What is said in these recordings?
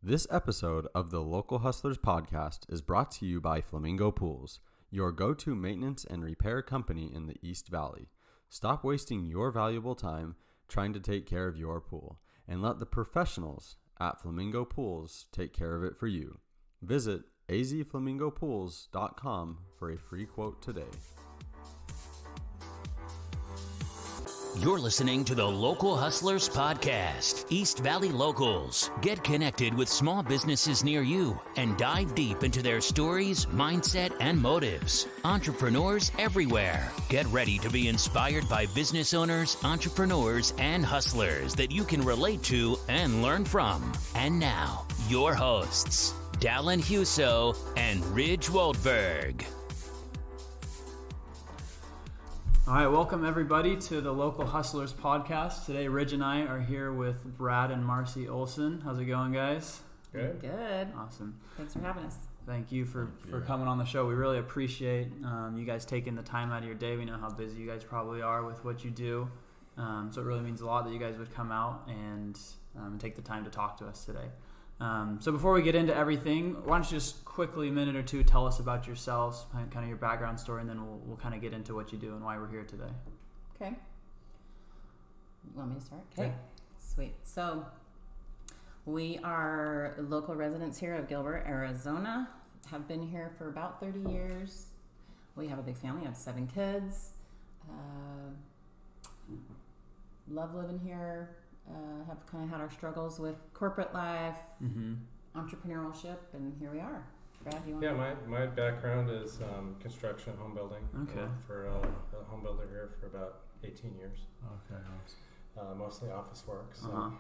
This episode of the Local Hustlers podcast is brought to you by Flamingo Pools, your go-to maintenance and repair company in the East Valley. Stop wasting your valuable time trying to take care of your pool and let the professionals at Flamingo Pools take care of it for you. Visit azflamingopools.com for a free quote today. You're listening to the Local Hustlers Podcast, East Valley Locals. Get connected with small businesses near you and dive deep into their stories, mindset, and motives. Entrepreneurs everywhere. Get ready to be inspired by business owners, entrepreneurs, and hustlers that you can relate to and learn from. And now, your hosts, Dallin Huso and Ridge Waldberg. All right, welcome everybody to the Local Hustlers podcast. Today, Ridge and I are here with Brad and Marcy Olsen. How's it going, guys? Good. Good. Awesome. Thanks for having us. Thank you for coming on the show. We really appreciate you guys taking the time out of your day. We know how busy you guys probably are with what you do. So it really means a lot that you guys would come out and take the time to talk to us today. So before we get into everything, why don't you just quickly, a minute or two, tell us about yourselves, kind of your background story, and then we'll kind of get into what you do and why we're here today. Okay. You want me to start? Okay. Sweet. So we are local residents here of Gilbert, Arizona. Have been here for about 30 years. We have a big family. I have 7 kids. Love living here. Have kind of had our struggles with corporate life, entrepreneurship, and here we are. Brad, you want to? My background is construction, home building. Okay. For a home builder here for about 18 years. Okay. Mostly office work. So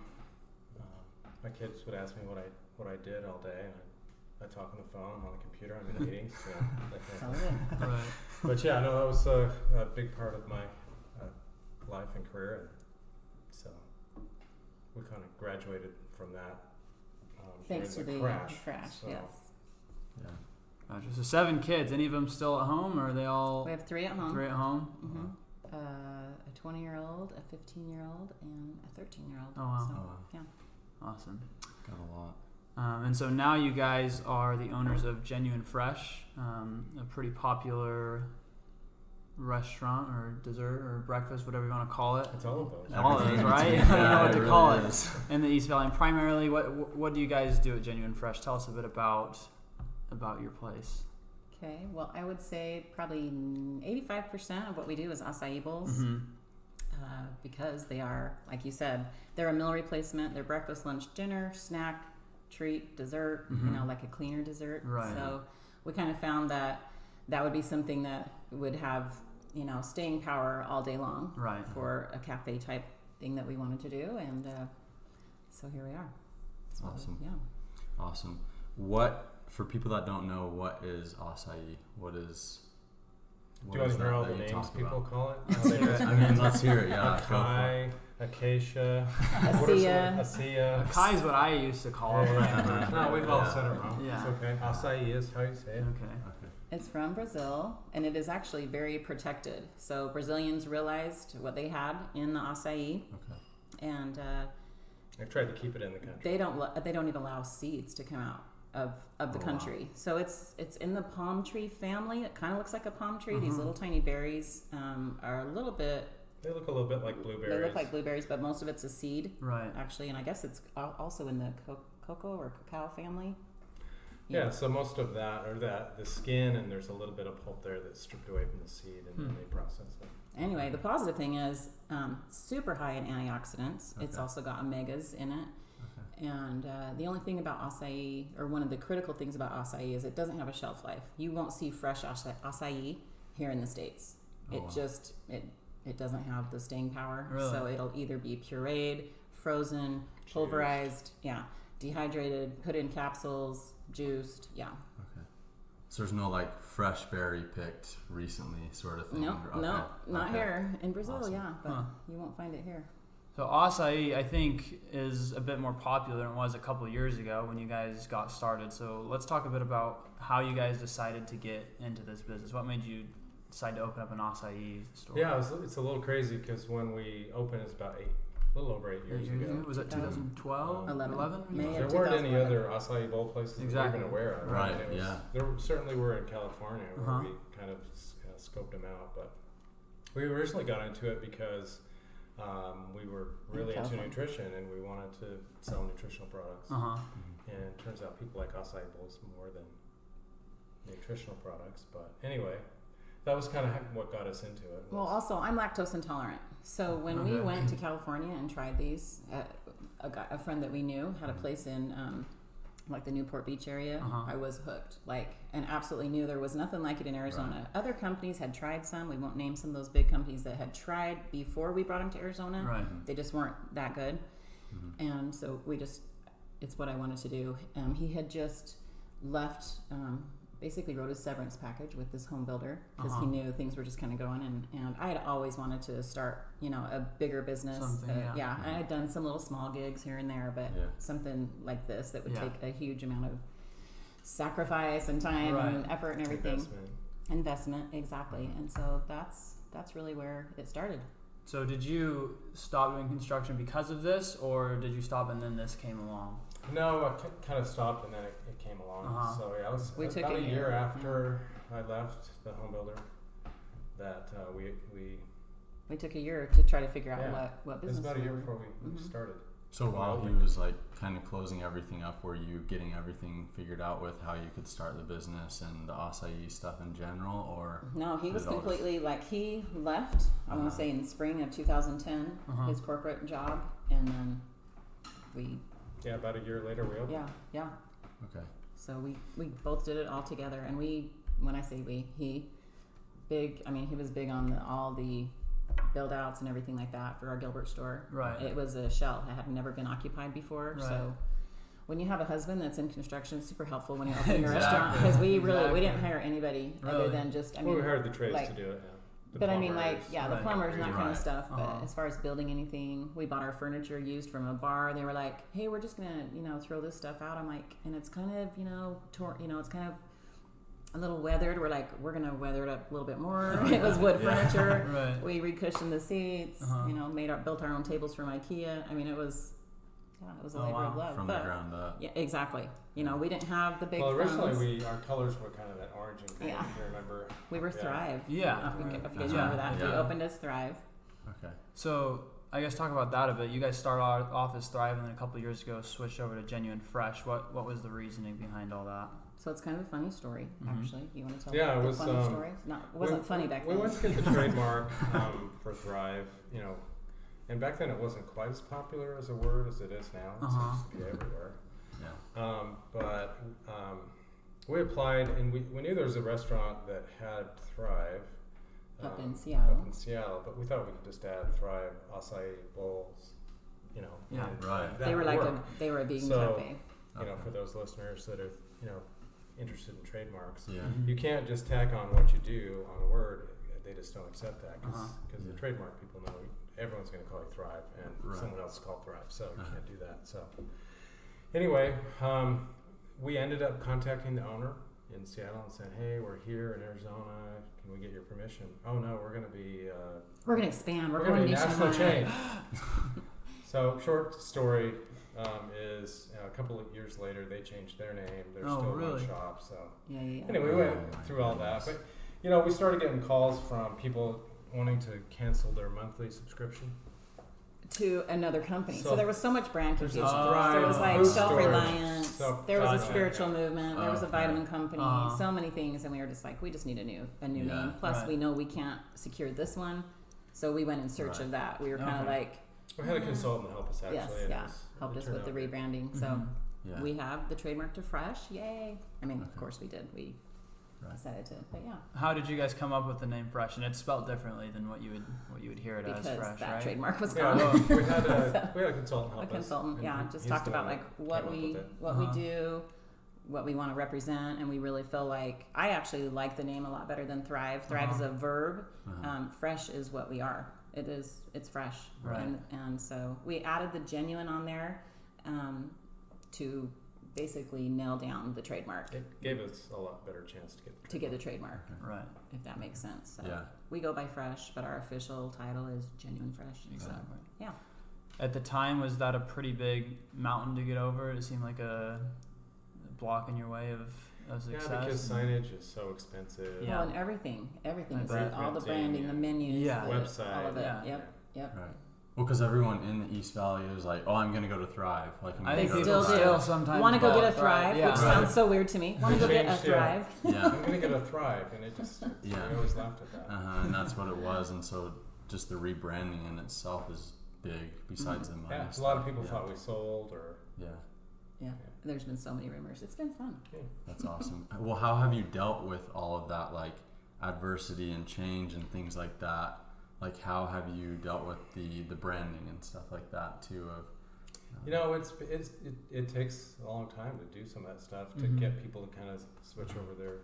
my kids would ask me what I did all day, and I talk on the phone, I'm on the computer, I'm in meetings. So Right. But yeah, no, that was a big part of my life and career. And so we kind of graduated from that. thanks to the crash. So. Yes. Yeah. Gotcha. So 7 kids. Any of them still at home, or are they all? We have 3 at home. 3 at home. Mm-hmm. A 20-year-old, a 15-year-old, and a 13-year-old. Oh wow. So, yeah. Awesome. Got a lot. And so now you guys are the owners of Genuine Fresh, a pretty popular restaurant or dessert or breakfast, whatever you want to call it. It's all of those. All of those, right? Yeah, you know what to call it is. in the East Valley. And primarily, what do you guys do at Genuine Fresh? Tell us a bit about your place. Okay. Well, I would say probably 85% of what we do is acai bowls. Because they are, like you said, they're a meal replacement. They're breakfast, lunch, dinner, snack, treat, dessert, like a cleaner dessert. Right. So we kind of found that would be something that would have, staying power all day long for a cafe type thing that we wanted to do. And so here we are. So, Awesome. Yeah. Awesome. For people that don't know, what is acai? What is... Do you want to hear all the names people call it? Let's hear it. Yeah. Acai, acacia, Acai. Acai is what I used to call it. No, we've all said it wrong. Yeah. It's okay. Acai is how you say it. Okay. It's from Brazil, and it is actually very protected. So Brazilians realized what they had in the acai, and I've tried to keep it in the country. they don't even allow seeds to come out of the country. Wow. So it's in the palm tree family. It kind of looks like a palm tree. These little tiny berries are a little bit. They look a little bit like blueberries. They look like blueberries, but most of it's a seed, right? Actually, and I guess it's also in the cocoa or cacao family. Yeah, so most of that, or the skin, and there's a little bit of pulp there that's stripped away from the seed, and then they process it. Anyway, the positive thing is super high in antioxidants. It's also got omegas in it. And the only thing about acai, or one of the critical things about acai, is it doesn't have a shelf life. You won't see fresh acai here in the States. It doesn't have the staying power. Really? So it'll either be pureed, frozen, pulverized, dehydrated, put in capsules, juiced, Okay. So there's no fresh berry picked recently sort of thing? No, not here. In Brazil, but you won't find it here. So acai, I think, is a bit more popular than it was a couple of years ago when you guys got started. So let's talk a bit about how you guys decided to get into this business. What made you decide to open up an acai store? Yeah, it's a little crazy because when we opened, it's about a little over 8 years ago. Was that 2012? 11? May There of weren't any 2011. other acai bowl places that we're even aware of. Right, And there certainly were in California where we kind of scoped them out. But we originally got into it because we were really into nutrition and we wanted to sell nutritional products. And it turns out people like acai bowls more than nutritional products. But anyway, that was kind of what got us into it. Well, also, I'm lactose intolerant. So when we went to California and tried these, a friend that we knew had a place in like the Newport Beach area. I was hooked, and absolutely knew there was nothing like it in Arizona. Right. Other companies had tried some. We won't name some of those big companies that had tried before we brought them to Arizona. Right. They just weren't that good. And so it's what I wanted to do. He had just left, basically wrote his severance package with this home builder because he knew things were just kind of going. And I had always wanted to start, a bigger business. I had done some little small gigs here and there, but something like this that would take a huge amount of sacrifice and time and effort and everything. Investment, exactly. And so that's really where it started. So did you stop doing construction because of this, or did you stop and then this came along? No, I kind of stopped and then it came along. So I was about a year after I left the home builder that we took a year to try to figure out what business. It was about a year before we started. So while he was kind of closing everything up, were you getting everything figured out with how you could start the business and the acai stuff in general, or? No, he was completely he left, I want to say in spring of 2010, his corporate job, and then we... Yeah, about a year later we opened. Yeah. Okay. So we both did it all together, and when I say he was big on all the build outs and everything like that for our Gilbert store. Right. It was a shell. It had never been occupied before. Right. So when you have a husband that's in construction, it's super helpful when you open your restaurant, because we didn't hire anybody other than just, we hired the trades to do it. The plumbers and that kind of stuff. But as far as building anything, we bought our furniture used from a bar. They were like, "Hey, we're just gonna, throw this stuff out." I'm like, and it's kind of, it's kind of a little weathered. We're like, we're gonna weather it up a little bit more. It was wood furniture. Right. We re-cushioned the seats. Built our own tables from IKEA. I mean, it was a labor of love from the ground up. Yeah, exactly. We didn't have the big. Well, originally our colors were kind of that orange and green. If you remember. We were Thrive. Yeah. If you guys remember that, we opened as Thrive. Okay. So I guess talk about that a bit. You guys started off as Thrive, and then a couple of years ago switched over to Genuine Fresh. What was the reasoning behind all that? So it's kind of a funny story, actually. You want to tell the funny story? It wasn't funny back then. We went to get the trademark for Thrive, and back then it wasn't quite as popular as a word as it is now. It seems to be everywhere. Yeah. But we applied, and we knew there was a restaurant that had Thrive up in Seattle. But we thought we could just add Thrive acai bowls, Yeah, right. They were they were a vegan cafe. For those listeners that are interested in trademarks, Mm-hmm. you can't just tack on what you do on a word. They just don't accept that because the trademark people know everyone's going to call you Thrive, and someone else is called Thrive, so you can't do that. So anyway, we ended up contacting the owner in Seattle and saying, "Hey, we're here in Arizona. Can we get your permission?" "Oh no, we're going to be we're going to expand. We're going to national chain." So short story is a couple of years later they changed their name. They're still one shop. So anyway, we went through all that, but we started getting calls from people wanting to cancel their monthly subscription to another company. So there was so much brand confusion. There was like Shelf Reliance. There was a spiritual movement. There was a vitamin company. So many things, and we were just like, we just need a new name. Plus, we know we can't secure this one, so we went in search of that. We were kind of like. We had a consultant help us actually. Helped us with the rebranding. So we have the trademark to Fresh. Yay! I mean, of course we did. We decided to, but yeah. How did you guys come up with the name Fresh? And it's spelled differently than what you would hear it as Fresh, because that right? trademark was gone. We had a consultant help us. A consultant, just talked about what we do, what we want to represent, and we really feel like I actually like the name a lot better than Thrive. Thrive is a verb. Fresh is what we are. It's fresh, and so we added the genuine on there to basically nail down the trademark. It gave us a lot better chance to get the trademark, right? If that makes sense. So we go by Fresh, but our official title is Genuine Fresh. Exactly. So, At the time, was that a pretty big mountain to get over? It seemed like a block in your way of success. Yeah, because signage is so expensive. Yeah. Well, and everything is bet. all the branding, the menus, Yeah. the Website. all of it. Yeah. Yep. Right. Well, because everyone in the East Valley is like, oh, I'm going to go to Thrive. Like, I'm I gonna think go to people still Thrive. still sometimes Want to go call get it a Thrive, Yeah. which sounds so weird to me. Want to go get a Changed, Thrive. Yeah. I'm going to get a Thrive, and it just, Yeah. I always laughed at that. And that's what it was. And so just the rebranding in itself is big besides the money. Yeah, a stuff. lot of people Yeah. thought we sold or... Yeah. There's been so many rumors. It's been fun. That's awesome. Well, how have you dealt with all of that, like adversity and change and things like that? Like, how have you dealt with the branding and stuff like that too? You know, it takes a long time to do some of that stuff to get people to kind of switch over their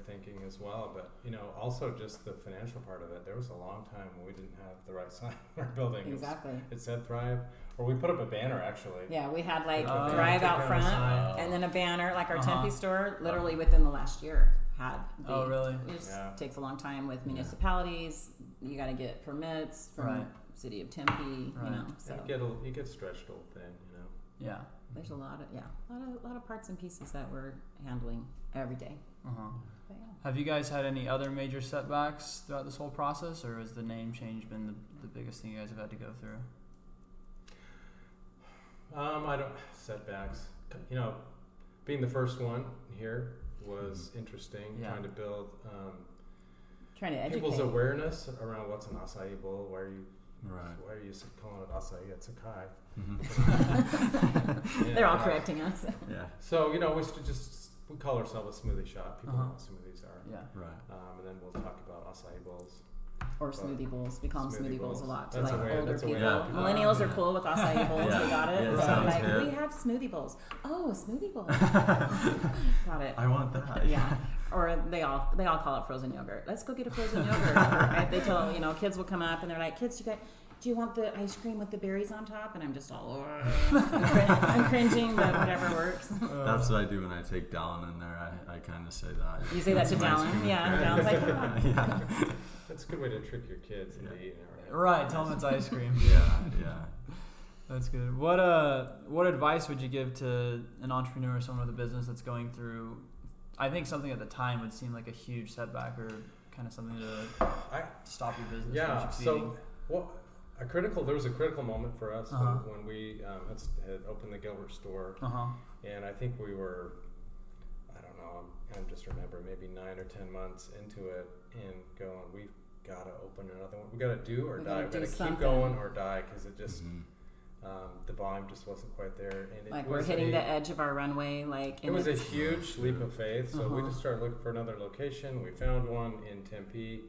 thinking as well. But you know, also just the financial part of it. There was a long time when we didn't have the right sign in our building. Exactly. It said Thrive, or we put up a banner actually. Yeah, we had like Oh. Thrive out Take down a front, sign. and then a banner. Like our Uh-huh. Tempe store, literally within the last year had. Oh, really? It just Yeah. takes a long time with municipalities. You got to get permits from Right. City of Tempe. Right. You know, so You get stretched a little thin, you know. Yeah. there's a lot of parts and pieces that we're handling every day. Uh-huh. But yeah. Have you guys had any other major setbacks throughout this whole process, or has the name change been the biggest thing you guys have had to go through? I don't setbacks. You know, being the first one here was interesting. Yeah. Trying to build Trying to educate. people's awareness around what's an acai bowl. Why are you calling it acai? It's acai. Mm-hmm. They're all correcting us. Yeah. So you know, we call ourselves a smoothie shop. People know what smoothies are. Yeah. Right. And then we'll talk about acai bowls. Or smoothie bowls. We call them smoothie bowls a lot. To That's like a way- older that's a way people. Yeah, people- Millennials yeah. are cool with acai bowls. Yeah. They got it. Yeah, it So sounds like, hip. we have smoothie bowls. Oh, a smoothie bowl. Got it. I want that. Yeah. Or they all call it frozen yogurt. Let's go get a frozen yogurt. Or they tell, kids will come up and they're like, kids, do you want the ice cream with the berries on top? And I'm just all, I'm cringing, but whatever works. That's what I do when I take Dallin in there. I kind of say that. You say that to Some ice cream Dallin? with Yeah. berries. Dallin's like, come on. Yeah. That's a good way to trick your kids into eating it. Right. Tell them it's ice cream. Yeah. That's good. What advice would you give to an entrepreneur or someone with a business that's going through, I think something at the time would seem like a huge setback or kind of something to stop your business from succeeding? There was a critical moment for us Uh-huh. when we had opened the Gilbert store, Uh-huh. and I think we were, I don't know, I just remember maybe 9 or 10 months into it and going, we've got to open another one. We got to do or We die. gotta We do got to keep something. going or die because it just Mhm. the volume just wasn't quite there. And Like it we're was hitting the edge of our runway. Like It was a huge leap of faith. So we Uh-huh. just started looking for another location. We found one in Tempe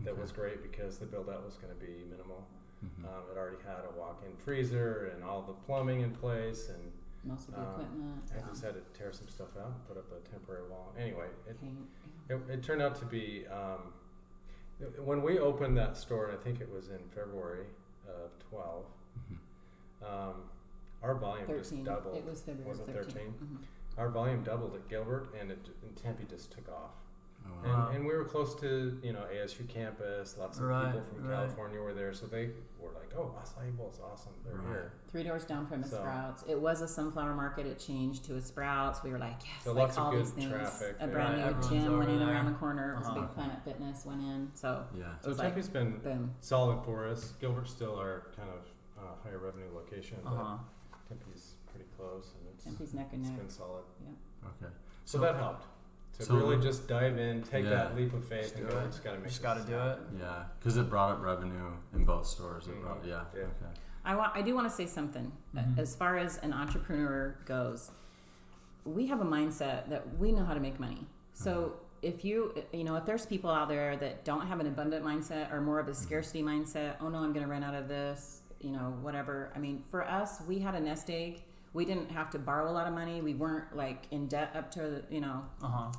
that was great because the build out was going to be minimal. Mhm. It already had a walk-in freezer and all the plumbing in place, and most of the equipment. I just had to tear some stuff out and put up a temporary wall. Anyway, Paint. it turned out to be when we opened that store, and I think it was in February of 12. Our volume 13. just doubled. It was February Was it 13? Our volume doubled at Gilbert, and Tempe just took off. Oh, wow. Wow. And we were close to ASU campus. Lots of people from California were there, so they were like, "Oh, acai bowl is awesome. They're here." 3 doors down from a So- Sprouts. It was a Sunflower Market. It changed to a Sprouts. We were like, yes, So like lots of all good these things. traffic A there. brand new Everyone's gym over went in there. around the corner. It was Uh-huh. Big Planet Fitness went in. So Yeah. So was like, Tempe's been boom. solid for us. Gilbert's still our kind of higher revenue location, Uh-huh. but Tempe's pretty close, and Tempe's neck and it's neck. been solid. Okay. So that helped to So- really just dive in, take Yeah. that leap of faith, Just and do go. it. Just got to make. Just got to do it. Yeah, because it brought up revenue in both stores. It brought, Yeah. Okay. I do want to say something. Mhm. As far as an entrepreneur goes, we have a mindset that we know how to make money. So if if there's people out there that don't have an abundant mindset or more of a scarcity mindset, oh no, I'm going to run out of this, whatever. I mean, for us, we had a nest egg. We didn't have to borrow a lot of money. We weren't like in debt up to, Uh-huh.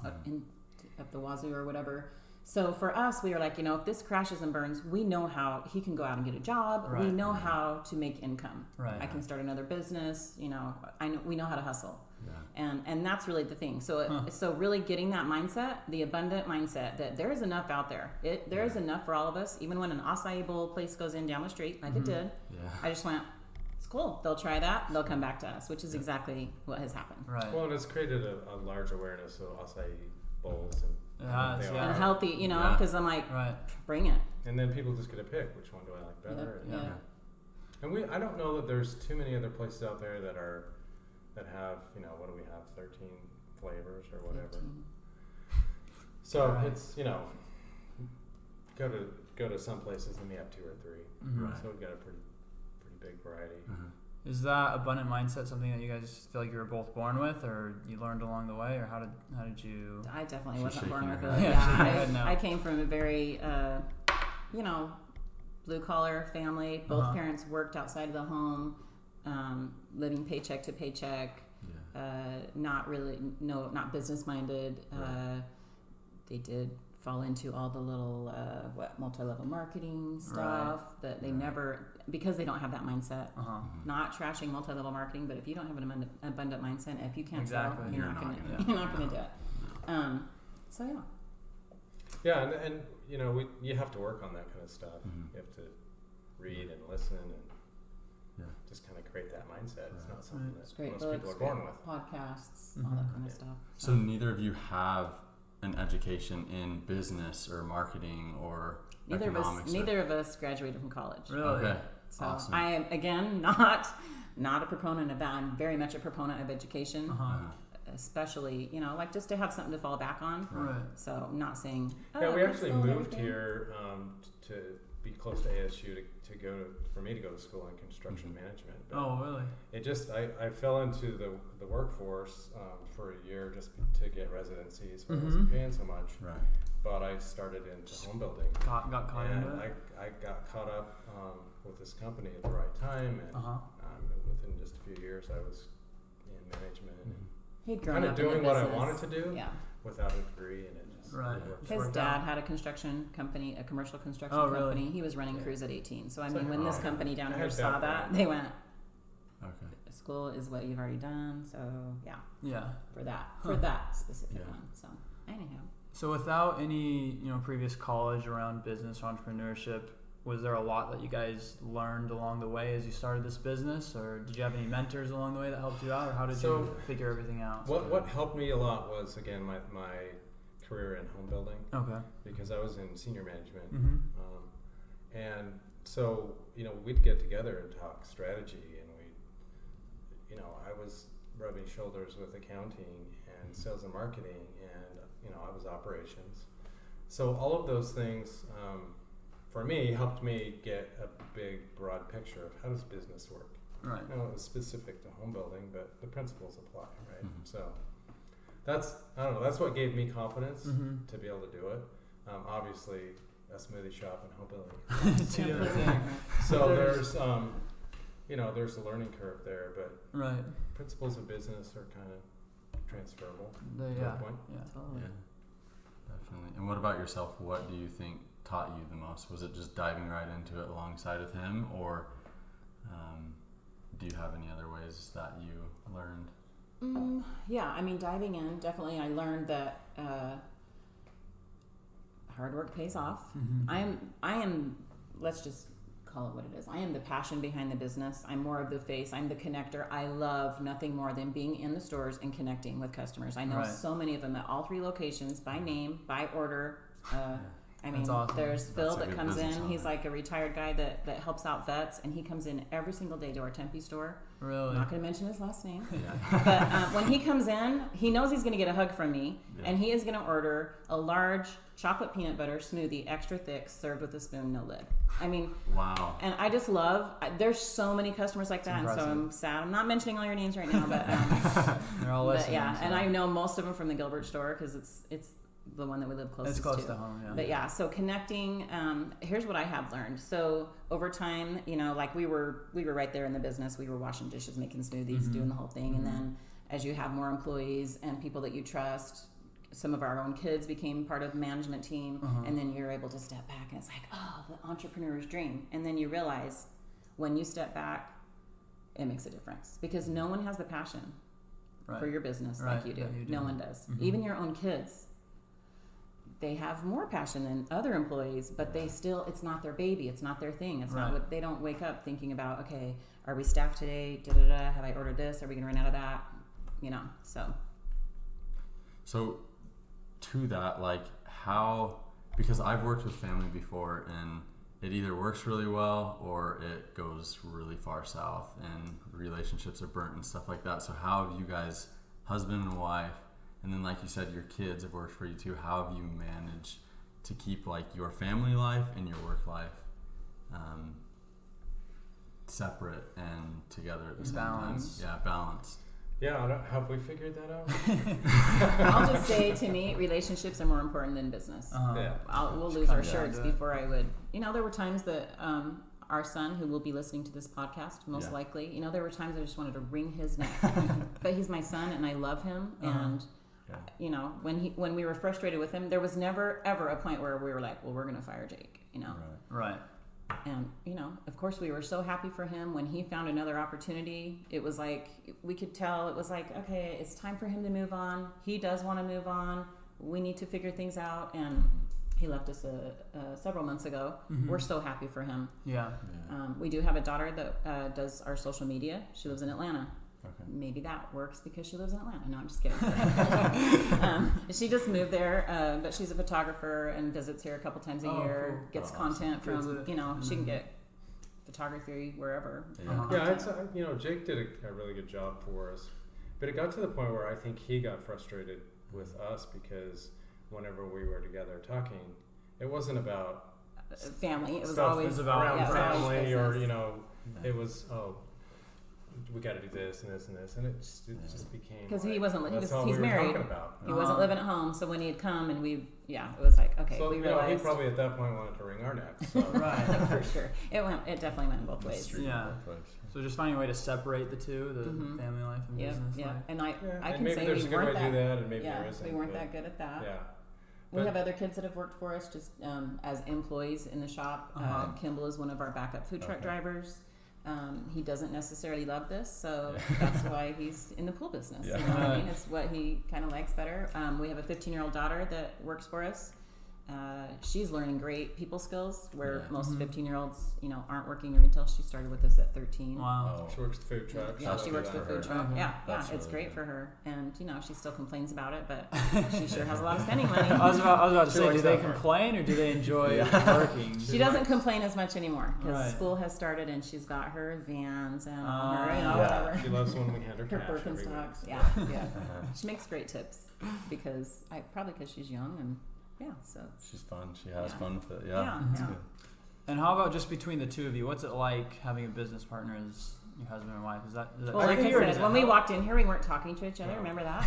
up the wazoo or whatever. So for us, we were like, if this crashes and burns, we know how he can go out and get a job. We Right. know how to make income. Right. I can start another business. We know how to hustle. Yeah. And that's really the thing. So so really getting that mindset, the abundant mindset that there is enough out there. There is enough for all of us. Even when an acai bowl place goes in down the street, like it did, Yeah. I just went, it's cool. They'll try that. They'll come back to us, which is exactly what has happened. Right. Well, and it's created a large awareness of acai bowls and Yeah, and And healthy, because I'm like, bring it. And then people just get to pick which one do I like better. Yeah. And I don't know that there's too many other places out there that have, what do we have, 13 flavors or whatever. 15. So it's, go to some places and they have 2 or 3. Mm-hmm. Right. So we've got a pretty big variety. Is that abundant mindset something that you guys feel like you were both born with, or you learned along the way, or how did you? I definitely She's wasn't born with shaking it. her head. I came from a very, blue collar family. Both parents worked outside of the home, living paycheck to paycheck. Not business minded. Right. They did fall into all the little multi-level marketing stuff that they never, because they don't have that mindset. Not trashing multi-level marketing, but if you don't have an abundant mindset, if you can't sell, you're not going to do it. So yeah. Yeah, and you have to work on that kind of stuff. You have to read and listen and just kind of create that mindset. It's not something that most people are born with. Podcasts, all that kind of stuff. So neither of you have an education in business or marketing or economics? Neither of us graduated from college. Really? Okay. So awesome. I am, again, not a proponent of that. I'm very much a proponent of education. Especially, just to have something to fall back on. Right. So I'm not saying. Yeah, we actually moved here to be close to ASU for me to go to school in construction management. But oh, really? It just I fell into the workforce for a year just to get residencies where I wasn't paying so much. Right. But I started into home building. Got caught and into it. I got caught up with this company at the right time, and within just a few years I was in management. He'd grown kind of up in the doing what I business. wanted to do without a degree, and it just His dad had a construction company, a commercial construction company. He was running crews at 18. So when this company down here saw that, they went, school is what you've already done. So for that specific one. So anyhow. So without any previous college around business or entrepreneurship, was there a lot that you guys learned along the way as you started this business, or did you have any mentors along the way that helped you out, or how did you figure everything out? What helped me a lot was, again, my career in home building. Okay. Because I was in senior management. And so, we'd get together and talk strategy, and I was rubbing shoulders with accounting and sales and marketing, and, I was operations. So all of those things, for me, helped me get a big, broad picture of how does business work. Right. It was specific to home building, but the principles apply, right? So that's what gave me confidence to be able to do it. Obviously, a smoothie shop and home building. So there's there's a learning curve there, but principles of business are kind of transferable. Yeah. Totally. Definitely. And what about yourself? What do you think taught you the most? Was it just diving right into it alongside of him, or do you have any other ways that you learned? Diving in, definitely I learned that hard work pays off. I am, let's just call it what it is. I am the passion behind the business. I'm more of the face. I'm the connector. I love nothing more than being in the stores and connecting with customers. I know so many of them at all 3 locations, by name, by order. Awesome. There's Phil that comes in. He's like a retired guy that helps out vets, and he comes in every single day to our Tempe store. Really? I'm not going to mention his last name. But when he comes in, he knows he's going to get a hug from me, and he is going to order a large chocolate peanut butter smoothie, extra thick, served with a spoon, no lid. Wow. And I just love, there's so many customers like that, and so I'm sad. I'm not mentioning all your names right now, but they're all listening. And I know most of them from the Gilbert store because it's the one that we live closest to. It's close to home, But so connecting, here's what I have learned. So over time, we were right there in the business. We were washing dishes, making smoothies, doing the whole thing. And then as you have more employees and people that you trust, some of our own kids became part of the management team. And then you're able to step back, and it's like, oh, the entrepreneur's dream. And then you realize when you step back, it makes a difference because no one has the passion for your business like you do. No one does. Even your own kids. they have more passion than other employees, but they still, it's not their baby. It's not their thing. It's not what they don't wake up thinking about, okay, are we staffed today? Have I ordered this? Are we going to run out of that? You know, So to that, like because I've worked with family before and it either works really well or it goes really far south and relationships are burnt and stuff like that. So how have you guys, husband and wife, and then like you said, your kids have worked for you too, how have you managed to keep like your family life and your work life separate and together at the same time? Yeah, balanced. Yeah, have we figured that out? I'll just say, to me, relationships are more important than business. We'll lose our shirts before I would. You know, there were times that our son, who will be listening to this podcast, most likely, you know, there were times I just wanted to wring his neck. But he's my son, and I love him. And, you know, when we were frustrated with him, there was never, ever a point where we were like, well, we're going to fire Jake, you know. Right. And, you know, of course we were so happy for him when he found another opportunity. It was like, we could tell, it was like, okay, it's time for him to move on. He does want to move on. We need to figure things out. And he left us several months ago. We're so happy for him. Yeah. We do have a daughter that does our social media. She lives in Atlanta. Okay. Maybe that works because she lives in Atlanta. No, I'm just kidding. She just moved there, but she's a photographer and visits here a couple times a year. Cool. Gets content from, you know, she can get photography wherever. You know, Jake did a really good job for us, but it got to the point where I think he got frustrated with us because whenever we were together talking, it wasn't about family. It was stuff always around family, or you know, it was we got to do this and this and this, and it just became because like, he's married. About. He wasn't living at home, so when he'd come and it was like, okay, so, we you realized. know, he probably at that point wanted to wring our necks. So. Right. For sure, it definitely went both ways. Yeah. So just finding a way to separate the two, the family life and business life. And I can maybe say there's we a good weren't way to do that, and maybe there isn't. we weren't that good at that. Yeah. We have other kids that have worked for us just as employees in the shop. Kimball is one of our backup food truck drivers. He doesn't necessarily love this, so that's why he's in the pool business. You know what I mean? It's what he kind of likes better. We have a 15-year-old daughter that works for us. She's learning great people skills where most 15-year-olds, you know, aren't working in retail. She started with us at 13. Wow. She works the food truck. Yeah, she works the food truck. Yeah, That's it's really great good. for her. And, you know, she still complains about it, but she sure has a lot of spending money. I was about to say, likes do they that part. complain or do they enjoy working? She doesn't complain as much anymore because Right. school has started and she's got her Vans and her, you know, whatever. She loves when we hand her Her cash every week. Birkenstocks. Yeah. She makes great tips because she's young and so. She's fun. She has fun with it. Yeah. That's good. And how about just between the two of you? What's it like having a business partner as your husband and wife? Is that Well, like I tricky, or does said, it when we help? walked in here, we weren't talking to each other. No. Remember that?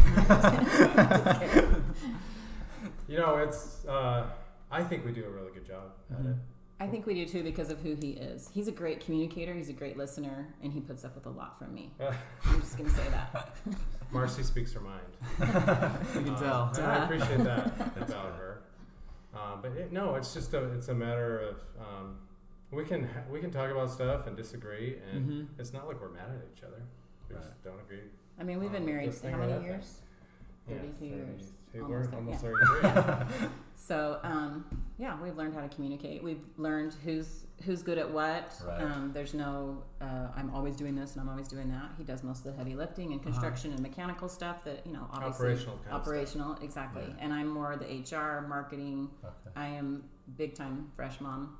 You know, it's. I think we do a really good job at it. I think we do too because of who he is. He's a great communicator. He's a great listener, and he puts up with a lot from me. I'm just gonna say that. Marcy speaks her mind. You can tell. And I appreciate that about her. But it's just it's a matter of we can talk about stuff and disagree, and it's not like we're mad at each other. We just don't agree. I mean, we've been married Just think how about many that years? thing. 32 years. We're almost there, 33. So, we've learned how to communicate. We've learned who's good at what. Right. There's no, I'm always doing this and I'm always doing that. He does most of the heavy lifting and construction and mechanical stuff that, you know, obviously. Operational exactly. Yeah. And I'm more the HR, marketing. Okay. I am big time fresh mom.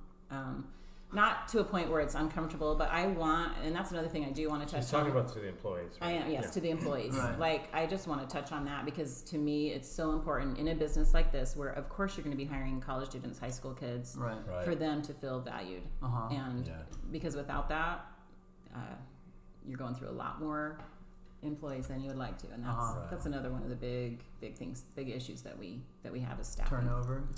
Not to a point where it's uncomfortable, but I want, and that's another thing I do want to touch on. She's talking about to the employees. Right? I am, yes, to the employees. Right. Like, I just want to touch on that because to me, it's so important in a business like this where, of course, you're going to be hiring college students, high school kids, Right. for them to feel valued. And because without that, you're going through a lot more employees than you would like to, and that's another one of the big things, big issues that we have is staffing.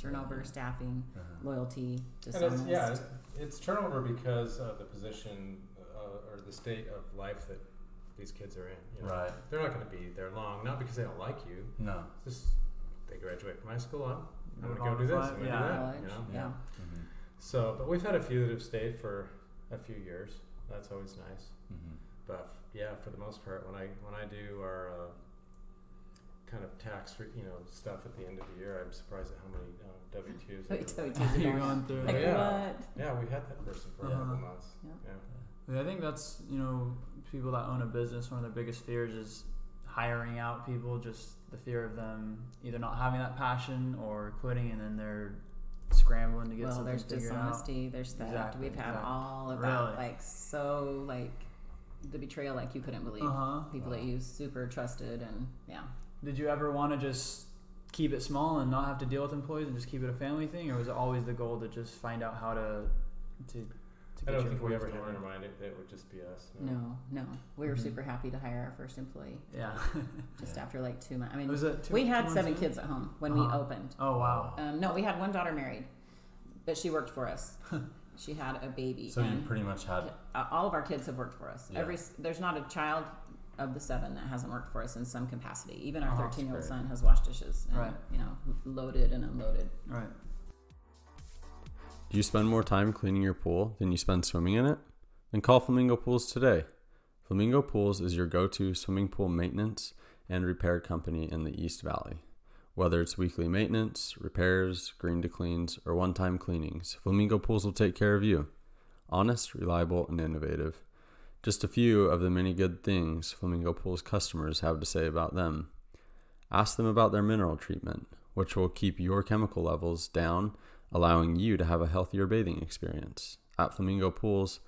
Turnover, staffing, loyalty, dishonest. It's turnover because of the position or the state of life that these kids are in. You know? Right. They're not going to be there long, not because they don't like you. No. It's just they graduate from high school. I'm going to go do this. I'm going to do that. You know? Yeah. So, but we've had a few that have stayed for a few years. That's always nice. But yeah, for the most part, when I do our kind of tax, stuff at the end of the year. I'm surprised at how many W-2s. You're going through. Like what? Yeah, we had that person for a couple months. Yep. Yeah, I think that's, people that own a business, one of their biggest fears is hiring out people, just the fear of them either not having that passion or quitting, and then they're scrambling to get something there's figured dishonesty, there's theft. Exactly, We've had all of that, the betrayal like you couldn't believe. People that you super trusted, and Did you ever want to just keep it small and not have to deal with employees and just keep it a family thing, or was it always the goal to just find out how to I don't think we ever had in our mind it would just be us. No. We were super happy to hire our first employee. Yeah. Just after like 2 months. I mean, we had 7 kids at home when we opened. Oh, wow. No, we had one daughter married, but she worked for us. She had a baby. So you pretty much had... all of our kids have worked for us. Yeah. There's not a child of the 7 that hasn't worked for us in some capacity. Even our 13-year-old son has washed dishes. And, loaded and unloaded. Right. Do you spend more time cleaning your pool than you spend swimming in it? Then call Flamingo Pools today. Flamingo Pools is your go-to swimming pool maintenance and repair company in the East Valley. Whether it's weekly maintenance, repairs, green to cleans, or one-time cleanings, Flamingo Pools will take care of you. Honest, reliable, and innovative. Just a few of the many good things Flamingo Pools customers have to say about them. Ask them about their mineral treatment, which will keep your chemical levels down, allowing you to have a healthier bathing experience. At Flamingo Pools,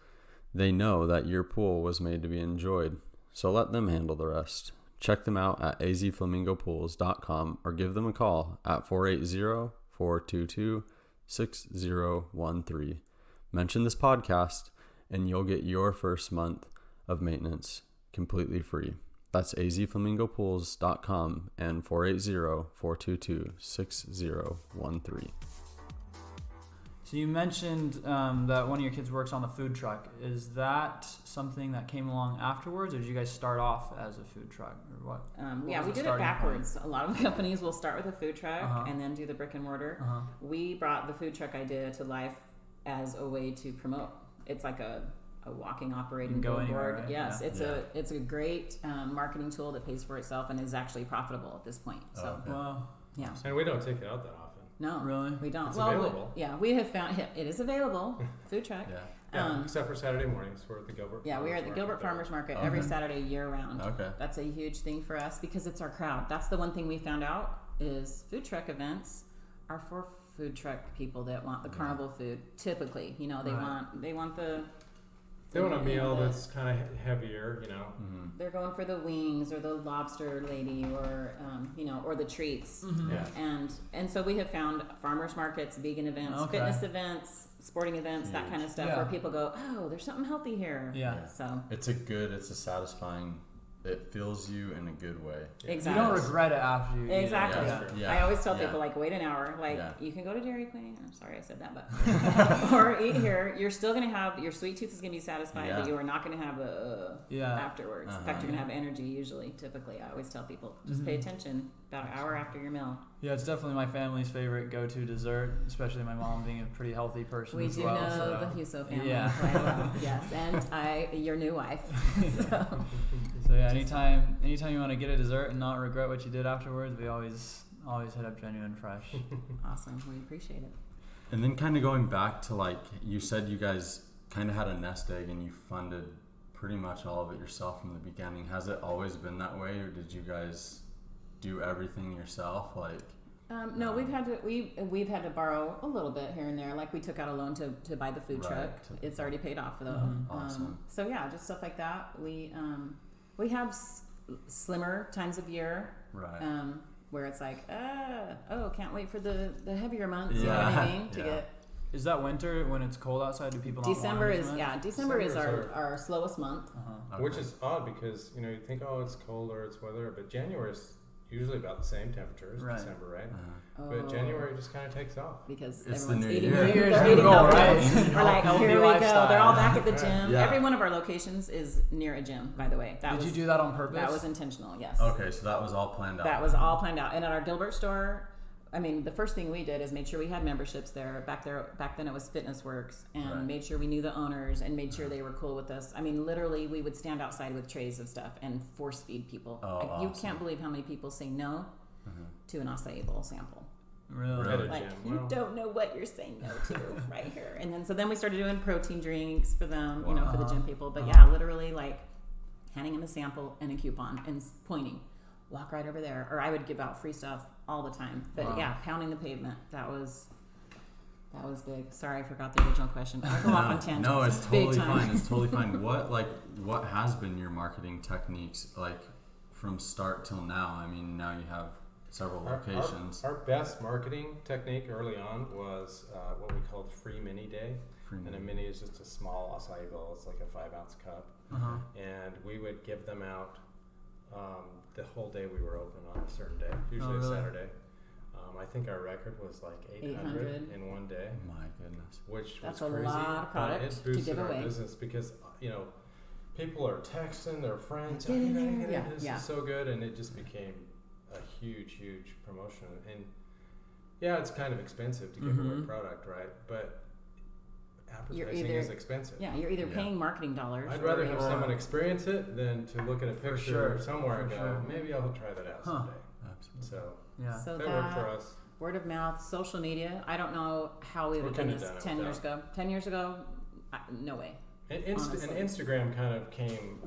they know that your pool was made to be enjoyed, so let them handle the rest. Check them out at azflamingopools.com or give them a call at 480-422-6013. Mention this podcast and you'll get your first month of maintenance completely free. That's azflamingopools.com and 480-422-6013. So you mentioned that one of your kids works on the food truck. Is that something that came along afterwards, or did you guys start off as a food truck, or what? We did it backwards. Point? A lot of companies will start with a food truck and then do the brick and mortar. We brought the food truck idea to life as a way to promote. It's like a walking, operating billboard. Right? Yes, it's a great marketing tool that pays for itself and is actually profitable at this point. So, yeah. And we don't take it out that often. No, really, we don't. It's available. We have found it is available. Food truck. Except for Saturday mornings, we're at the Gilbert. Yeah, we're at the Gilbert Farmers Market every Saturday year round. Okay, that's a huge thing for us because it's our crowd. That's the one thing we found out is food truck events are for food truck people that want the carnival food. Typically, they want a meal that's kind of heavier, They're going for the wings or the lobster lady or, or the treats. And so we have found farmers markets, vegan events, fitness events, sporting events, that kind of stuff where people go, oh, there's something healthy here. Yeah. So it's a satisfying, it fills you in a good way. Exactly. You don't regret it after you Exactly. I always tell people, wait an hour. You can go to Dairy Queen. I'm sorry I said that, but or eat here. You're still going to have, your sweet tooth is going to be satisfied, but you are not going to have afterwards. In fact, you're going to have energy typically. I always tell people, just pay attention about an hour after your meal. Yeah, it's definitely my family's favorite go-to dessert, especially my mom being a pretty healthy person as well. We do know the Huso family quite well. Yes, and your new wife. So anytime you want to get a dessert and not regret what you did afterwards, we always hit up Genuine Fresh. Awesome, we appreciate it. And then kind of going back to you said you guys kind of had a nest egg and you funded pretty much all of it yourself from the beginning. Has it always been that way, or did you guys do everything yourself? No, we've had to borrow a little bit here and there. We took out a loan to buy the food truck. It's already paid off though. Awesome. So just stuff like that. We have slimmer times of year, right? Where it's can't wait for the heavier months. You know what I mean? Is that winter when it's cold outside? Do people not December want is December is our slowest month, which is odd because you think it's cold or it's weather, but January is usually about the same temperature as December, right? But January just kind of takes off because it's everyone's eating. They're eating healthy. We're here we go. They're all back at the gym. Yeah. Every one of our locations is near a gym, by the way. Did you do that on purpose? That was intentional. Yes. Okay, so that was all planned out. That was all planned out. And at our Gilbert store, I mean, the first thing we did is made sure we had memberships there. Back then it was Fitness Works, and made sure we knew the owners and made sure they were cool with us. I mean, literally, we would stand outside with trays of stuff and force feed people. You can't believe how many people say no to an acai bowl sample. Really? Like, you don't know what you're saying no to right here. And then we started doing protein drinks for them, you know, for the gym people. But yeah, literally like handing them a sample and a coupon and pointing, walk right over there. Or I would give out free stuff all the time. But yeah, pounding the pavement, that was big. Sorry, I forgot the original question. I'll go off on tangents. No, it's totally fine. It's totally fine. What has been your marketing techniques like from start till now? I mean, now you have several locations. Our best marketing technique early on was what we called Free Mini Day. And a mini is just a small acai bowl. It's like a 5-ounce cup. And we would give them out the whole day we were open on a certain day, usually a Saturday. I think our record was like 800 in one day. My goodness. Which That's was a crazy. lot of product it boosted to give our away. business because, you know, people are texting their friends, Get in there. "Oh, this is so good," and it just became a huge promotion. And yeah, it's kind of expensive to give away product, right? But advertising is expensive. Yeah, you're either paying marketing dollars. I'd rather have someone experience it than to look at a picture somewhere and go, maybe I'll try that out someday. Absolutely. So that worked for us. Word of mouth, social media. I don't know how we would have done this 10 years ago. 10 years ago, no way. And Instagram kind of came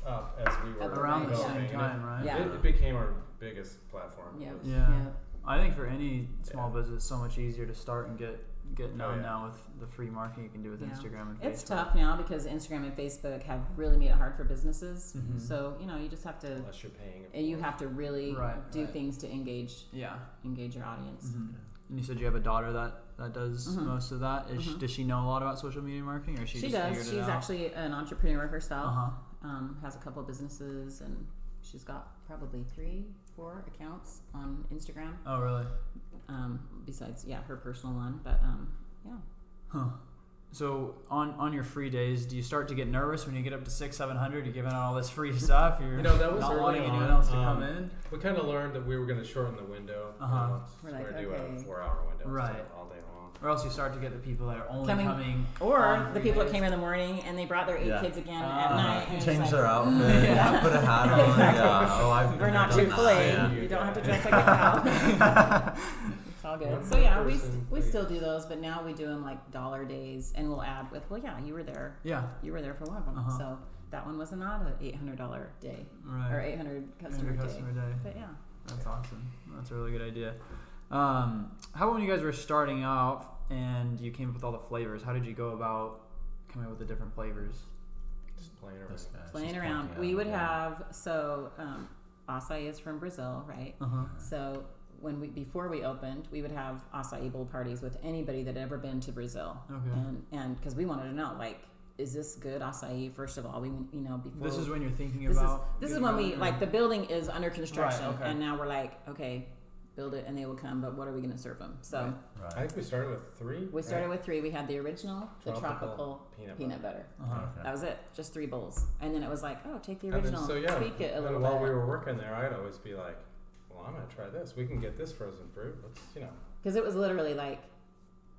up as we were around the developing. same time, right? Yeah. It became our biggest platform. Yeah. I think for any small business, it's so much easier to start and get known now with the free marketing you can do with Instagram and Facebook. It's tough now because Instagram and Facebook have really made it hard for businesses. So, you know, you just have to, Unless you're paying. and you have to really do things to engage your audience. And you said you have a daughter that does most of that. Does she know a lot about social media marketing, or she just does. figured it She's out? actually an entrepreneur herself. Has a couple of businesses, and she's got probably 3-4 accounts on Instagram. Oh, really? Besides, her personal one, but So on your free days, do you start to get nervous when you get up to 600-700? You're giving out all this free stuff. You're that was not early wanting on. anyone else to come in. We kind of learned that we were going to shorten the window. We're like, do a 4-hour window all day long. Or else you start to get the people that are only coming or on the free people that days. came in the morning and they brought their 8 kids again at night. And Change it's their like, outfit, put a hat on. We're not Chick-fil-A. You don't have to dress like a cow. It's all good. So we still do those, but now we do them like dollar days, and we'll add with, you were there. Yeah. You were there for one of them. So that one was not an $800 day or 800 customer day. But yeah. That's awesome. That's a really good idea. How about when you guys were starting out and you came up with all the flavors? How did you go about coming up with the different flavors? Just playing around. We would have acai is from Brazil, right? So before we opened, we would have acai bowl parties with anybody that had ever been to Brazil, and because we wanted to know, like, is this good acai? First of all, before this is when you're thinking about. This is when we the building is under construction, and now we're like, okay, build it and they will come, but what are we going to serve them? So I think we started with 3. We started with 3. We had the original, the tropical peanut butter. That was it, just 3 bowls. And then it was like, take the original, tweak it a little bit. While we were working there, I'd always be like, well, I'm going to try this. We can get this frozen fruit. Let's, Because it was literally like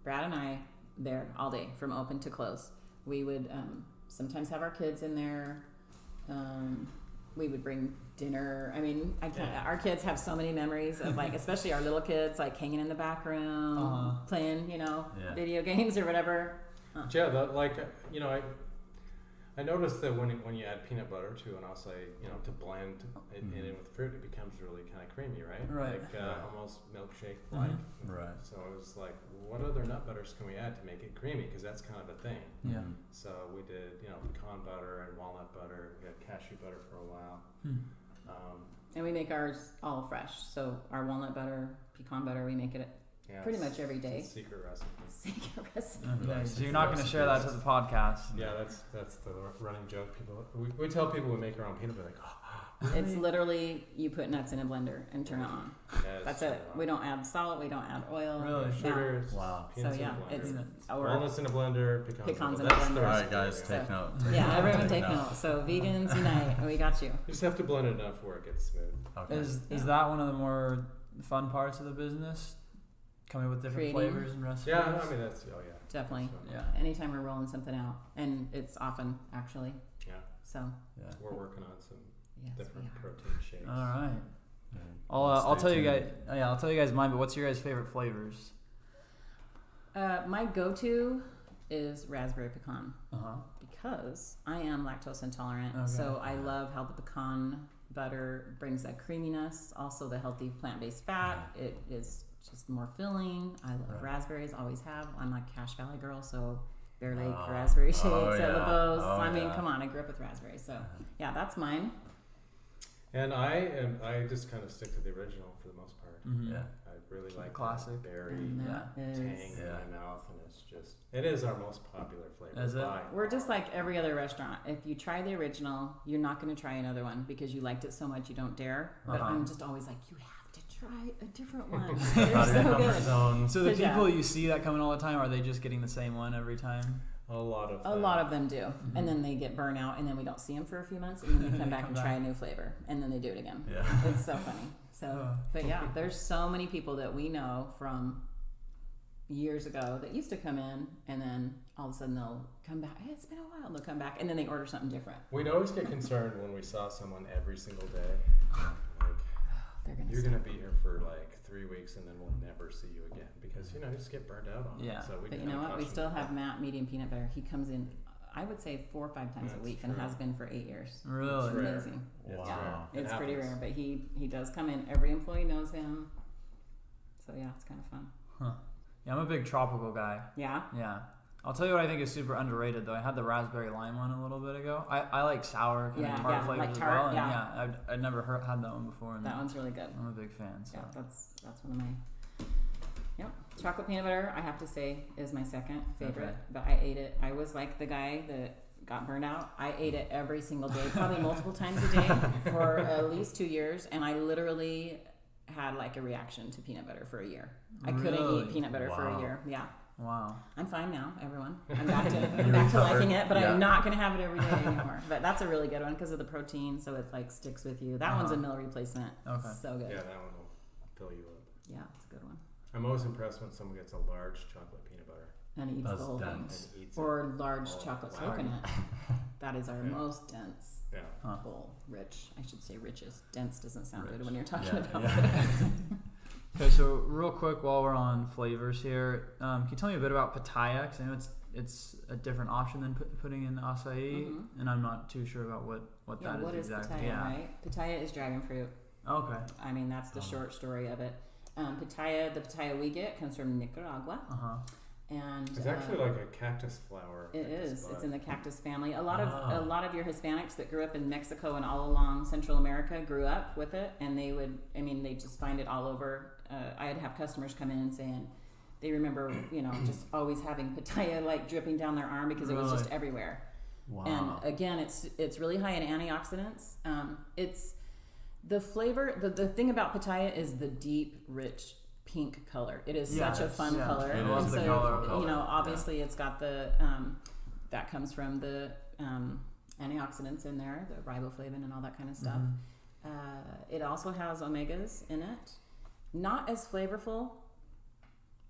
Brad and I there all day from open to close. We would sometimes have our kids in there. We would bring dinner. I mean, our kids have so many memories of, like, especially our little kids, like hanging in the back room, playing, video games or whatever. I noticed that when you add peanut butter to an acai, to blend it in with fruit, it becomes really kind of creamy, right? Like almost milkshake-like. Right. So I was like, what other nut butters can we add to make it creamy? Because that's kind of a thing. Yeah. So we did, pecan butter and walnut butter. We had cashew butter for a while. And we make ours all fresh. So our walnut butter, pecan butter, we make it pretty much every day. It's a secret recipe. So you're not going to share that to the podcast? Yeah, that's the running joke. We tell people we make our own peanut butter. Like, really? It's literally you put nuts in a blender and turn it on. That's it. We don't add salt. We don't add oil. Really? Sugar. Wow. So it's walnuts in a blender, pecans in a blender. All right, guys, take note. Everyone take note. So vegans unite. We got you. You just have to blend it enough where it gets smooth. Okay. Is that one of the more fun parts of the business? Coming with different Creating. flavors and recipes? Yeah, I mean, that's, Definitely. Yeah. Anytime we're rolling something out, and it's often actually. Yeah. So. Yeah. We're working on some Yes, different we are. protein shakes. All right. Yeah. I'll Stay tell you tuned. guys. Yeah, I'll tell you guys mine. But what's your guys' favorite flavors? My go-to is raspberry pecan Uh-huh. because I am lactose intolerant. Okay. So I love how the pecan butter brings that creaminess. Also, the healthy plant-based fat. It is just more filling. I love raspberries. Always have. I'm a Cache Valley girl, so Bear Lake raspberry shakes at LeBeau's. I mean, come on, I grew up with raspberries. So yeah, that's mine. And I just kind of stick to the original for the most part. Mm-hmm. Yeah. I really like Classic. that berry And that is- tang in my mouth, and it is our most popular flavor. Is it? by We're just far. like every other restaurant. If you try the original, you're not going to try another one because you liked it so much you don't dare. But I'm just always like, you have to try a different one. They're Out of your so comfort good. zone. So the 'Cause, yeah. people you see that coming all the time, are they just getting the same one every time? A lot of them do, and then they get burnt out, and then we don't see them for a few months, and then they come back and try a new flavor, and then they do it again. Yeah. It's so funny. So, but yeah, there's so many people that we know from years ago that used to come in, and then all of a sudden they'll come back. Hey, it's been a while. They'll come back, and then they order something different. We'd always get concerned when we saw someone every single day. Like, They're gonna. you're stop. going to be here for like 3 weeks, and then we'll never see you again because you just get burned out on Yeah. it. So we But you kinda know what? We caution still them. have Matt medium peanut butter. He comes in, I would say 4 or 5 times a That's week, and true. has been for 8 years. Really? It's rare. Amazing. It's Wow. rare. It It's pretty happens. rare, but he does come in. Every employee knows him. So yeah, it's kind of fun. Yeah, I'm a big tropical guy. Yeah. Yeah. I'll tell you what I think is super underrated though. I had the raspberry lime one a little bit ago. I like sour kind Yeah, of tart yeah, flavors like as tart, well. And yeah. I'd never had that one before. And That one's really good. I'm a big fan. So. Yeah, that's one of my. Yep, chocolate peanut butter. I have to say is my second favorite. Okay. But I ate it. I was like the guy that got burned out. I ate it every single day, probably multiple times a day for at least 2 years, and I literally had like a reaction to peanut butter for a year. I couldn't Really? eat peanut butter for a Wow. year. Yeah. Wow. I'm fine now, everyone. I'm back to You back to recovered? liking it, but Yeah. I'm not gonna have it every day anymore. But that's a really good one because of the protein, so it like sticks with you. That one's a meal replacement. Okay. So good. Yeah, that one will fill you up. Yeah, it's a good one. I'm always impressed when someone gets a large chocolate peanut butter And eats That's the whole thing. dense. and eats Or large Oh, chocolate wow. coconut. That is our Yeah. most dense it. Yeah. bowl. Rich. I should say richest. Dense doesn't sound Rich. good when you're talking Yeah, about yeah. Okay, so real quick while we're on flavors here, can you tell me a bit about pitaya? Because I know it's a different option than putting in acai, and I'm not too sure about what Yeah, that is what is exactly. pitaya, right? Pitaya is dragon fruit. Okay. I mean, that's the short story of it. The pitaya we get comes from Nicaragua. Uh-huh. And It's actually like a cactus flower. it cactus is. bud. It's in the cactus family. A lot of your Hispanics that grew up in Mexico and all along Central America grew up with it, and they just find it all over. I'd have customers come in and saying they remember, just always having pitaya like dripping down their arm because it was just everywhere. Wow. And again, it's really high in antioxidants. It's the flavor. The thing about pitaya is the deep, rich pink color. It is such a fun color. It And is so, the color. obviously it's got the that comes from the antioxidants in there, the riboflavin and all that kind of stuff. It also has omegas in it. Not as flavorful,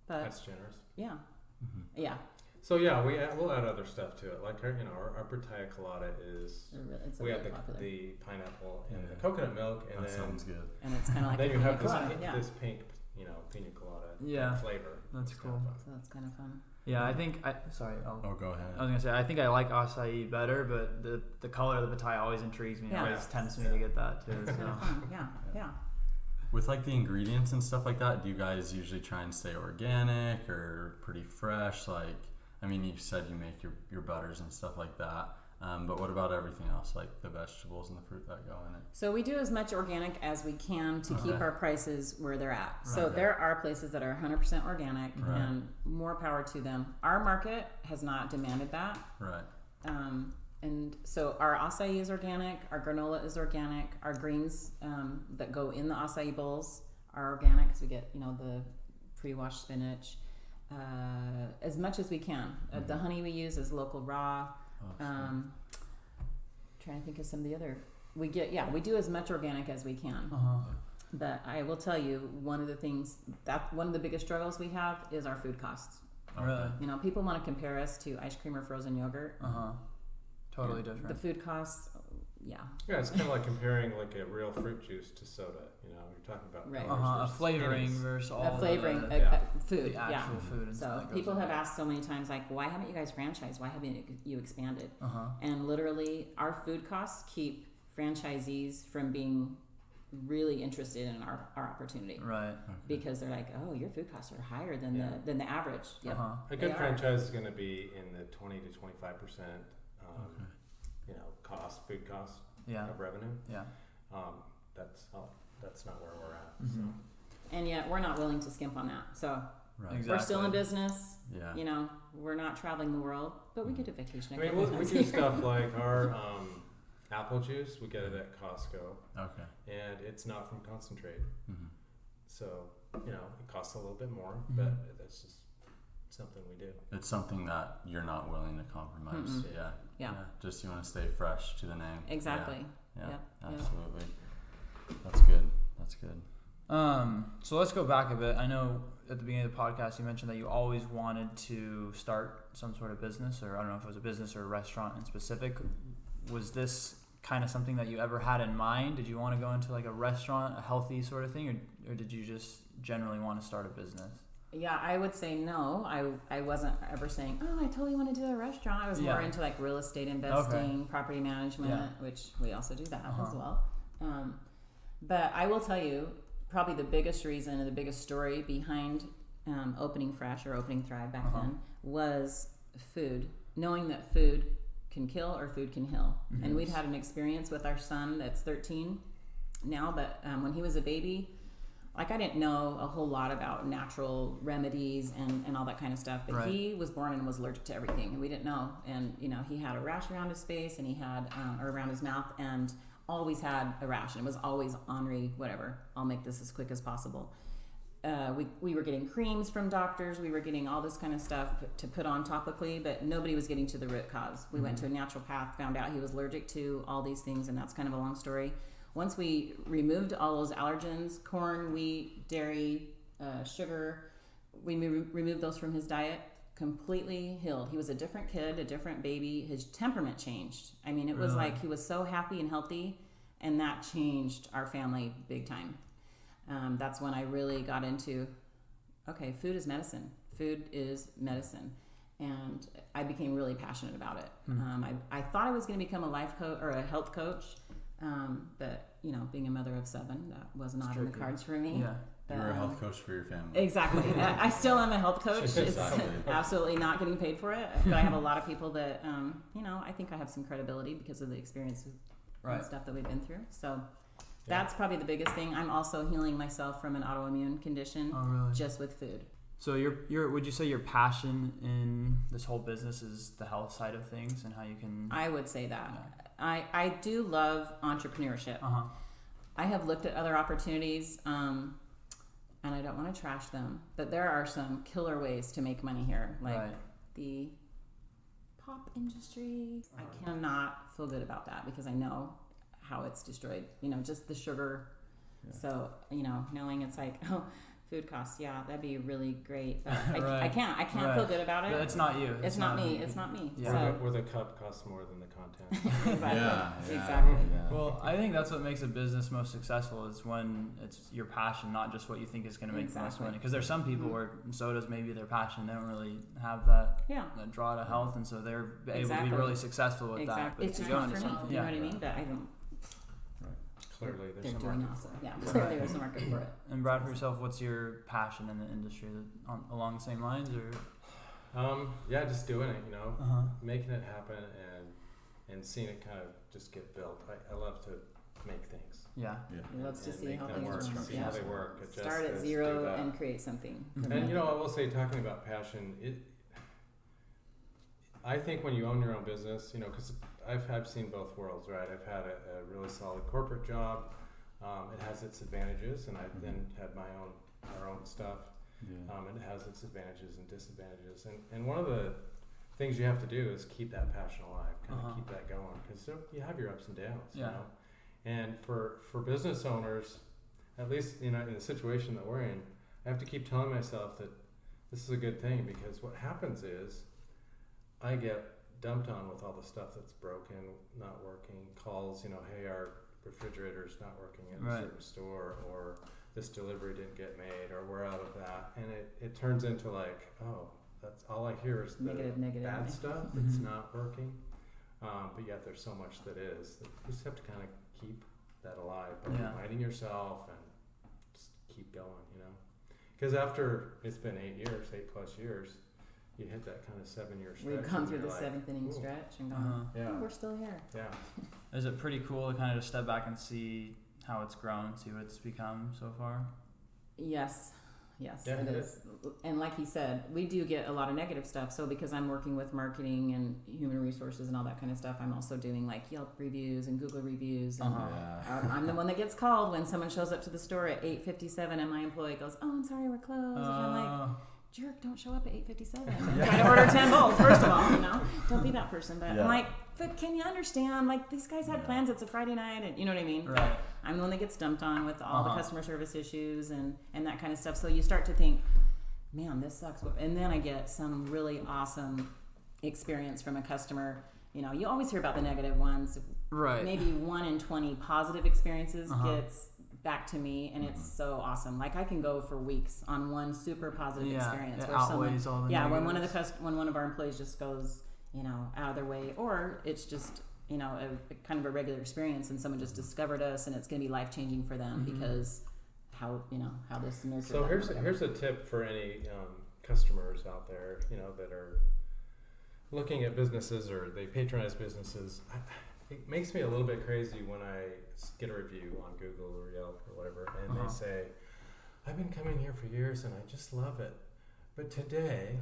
but That's generous. yeah. So yeah, we'll add other stuff to it. Like our pitaya colada is. It's We really have popular. the pineapple and the Yeah. coconut milk, and That then sounds good. And it's kind of like then a you have pina this colada, yeah. this pink pina colada Yeah. flavor. That's It's cool. kinda fun. So that's kind of fun. Yeah, I think sorry. Oh, go ahead. I was gonna say I think I like acai better, but the color of the pitaya always intrigues me. Yeah. It always tempts me to get that too. It's kind So. of fun. Yeah. With like the ingredients and stuff like that, do you guys usually try and stay organic or pretty fresh? Like, I mean, you said you make your butters and stuff like that, but what about everything else, like the vegetables and the fruit that go in it? So we do as much organic as we can to keep Okay. our prices where they're at. So Right. there are places that are 100% organic, Right. and more power to them. Our market has not demanded that. Right. And so our acai is organic, our granola is organic, our greens that go in the acai bowls are organic because we get, the pre-washed spinach. As much as we can. The honey we use is local raw. Trying to think of some of the other. We do as much organic as we can. But I will tell you, one of the biggest struggles we have is our food costs. Really? You know, people want to compare us to ice cream or frozen yogurt. Totally different. The food costs, Yeah, it's kind of like comparing like a real fruit juice to soda. You know, you're talking about Right. A flavoring versus all food. the actual food. And So stuff that people goes have in. asked so many times, like, why haven't you guys franchised? Why haven't you expanded? Uh-huh. And literally, our food costs keep franchisees from being really interested in our opportunity. Right. Because they're like, oh, your food costs are higher than the average. Yep. A good franchise is going to be in the 20 to 25%, food cost of revenue. Yeah. That's not where we're at. Mm-hmm. So. And yet, we're not willing to skimp on that. So Exactly. we're still in business. Yeah. You know, we're not traveling the world, but we get a vacation. I mean, we do stuff like our apple juice. We get it at Costco. Okay. And it's not from concentrate. Mm-hmm. So, it costs a little bit more, but that's just something we do. It's something that you're not willing to compromise. Mm-mm. Yeah. Just you want to stay fresh to the name. Exactly. Yeah. Yep. Absolutely. That's good. So let's go back a bit. I know at the beginning of the podcast you mentioned that you always wanted to start some sort of business, or I don't know if it was a business or a restaurant in specific. Was this kind of something that you ever had in mind? Did you want to go into like a restaurant, a healthy sort of thing, or did you just generally want to start a business? Yeah, I would say no. I wasn't ever saying, oh, I totally want to do a restaurant. I was more into like real estate investing, property management, which we also do that as well. But I will tell you, probably the biggest reason and the biggest story behind opening Fresh or opening Thrive back then was food. Knowing that food can kill or food can heal. Mm-hmm. And we'd had an experience with our son that's 13 now, but when he was a baby, like I didn't know a whole lot about natural remedies and all that kind of stuff, but he was born and was allergic to everything, and we didn't know. And he had a rash around his face, and he had or around his mouth, and always had a rash, and it was always ornery, whatever. I'll make this as quick as possible. We were getting creams from doctors, we were getting all this kind of stuff to put on topically, but nobody was getting to the root cause. We went to a naturopath, found out he was allergic to all these things, and that's kind of a long story. Once we removed all those allergens, corn, wheat, dairy, sugar, we removed those from his diet, completely healed. He was a different kid, a different baby. His temperament changed. I mean, it was like he was so happy and healthy, and that changed our family big time. That's when I really got into, okay, food is medicine. Food is medicine. And I became really passionate about it. I thought I was going to become a life coach or a health coach. But being a mother of 7, that was not in the cards for me. Yeah. You were a health coach for your family. Exactly. I still am a health coach. It's absolutely not getting paid for it. But I have a lot of people that, I think I have some credibility because of the experience and stuff that we've been through. So that's probably the biggest thing. I'm also healing myself from an autoimmune condition just with food. So would you say your passion in this whole business is the health side of things and how you can... I would say that. Yeah. I do love entrepreneurship. I have looked at other opportunities, and I don't want to trash them, but there are some killer ways to make money here, like the pop industry. I cannot feel good about that because I know how it's destroyed, just the sugar. So, knowing it's like, food costs, that'd be really great. But I can't feel good about it. But it's not you. It's not me. It's not me. Yeah. Where the cup costs more than the content. Exactly. Exactly. Yeah. Well, I think that's what makes a business most successful is when it's your passion, not just what you think is going to make the most money. Because there's some people where soda's maybe their passion. They don't really have that draw to health, and so they're able to be really successful with that. But it's just not for me. You know what I mean? But I don't. Clearly, they're doing awesome. Yeah, clearly there's a market for it. And Brad, for yourself, what's your passion in the industry? Along the same lines, or? Just doing it. Making it happen and seeing it kind of just get built. I love to make things. Yeah. He loves to see how things work. See how they work. Start at zero and create something. And I will say, talking about passion, I think when you own your own business, because I've seen both worlds, right? I've had a really solid corporate job. It has its advantages, and I've then had our own stuff. And it has its advantages and disadvantages. And one of the things you have to do is keep that passion alive, kind of keep that going, because you have your ups and downs, you know. And for business owners, at least, in the situation that we're in, I have to keep telling myself that this is a good thing, because what happens is I get dumped on with all the stuff that's broken, not working, calls, hey, our refrigerator's not working at a certain store, or this delivery didn't get made, or we're out of that. And it turns into like, oh, that's all I hear is the negative bad stuff that's not working. But yet there's so much that is. You just have to kind of keep that alive by reminding yourself and just keep going, Because after it's been 8 plus years, you hit that kind of 7-year stretch. We've gone through the 7th inning stretch and gone, we're still here. Yeah. Is it pretty cool to kind of just step back and see how it's grown, see what it's become so far? Yes, it is. And like he said, we do get a lot of negative stuff. So because I'm working with marketing and human resources and all that kind of stuff, I'm also doing like Yelp reviews and Google reviews. And I'm the one that gets called when someone shows up to the store at 8:57 and my employee goes, "Oh, I'm sorry, we're closed." And I'm like, jerk, don't show up at 8:57. Try to order 10 bowls, first of all, Don't be that person. But I'm like, but can you understand? Like, these guys had plans. It's a Friday night, and you know what I mean? Right. I'm the one that gets dumped on with all the customer service issues and that kind of stuff. So you start to think, man, this sucks. And then I get some really awesome experience from a customer. You always hear about the negative ones. Right. Maybe 1 in 20 positive experiences gets back to me, and it's so awesome. Like, I can go for weeks on one super positive experience. It where outweighs all the negatives. when one of our employees just goes, out of their way, or it's just, a kind of a regular experience, and someone just discovered us, and it's going to be life-changing for them because how this nurtured. So here's a tip for any customers out there, that are looking at businesses or they patronize businesses. It makes me a little bit crazy when I get a review on Google or Yelp or whatever, and they say, "I've been coming here for years and I just love it, but today."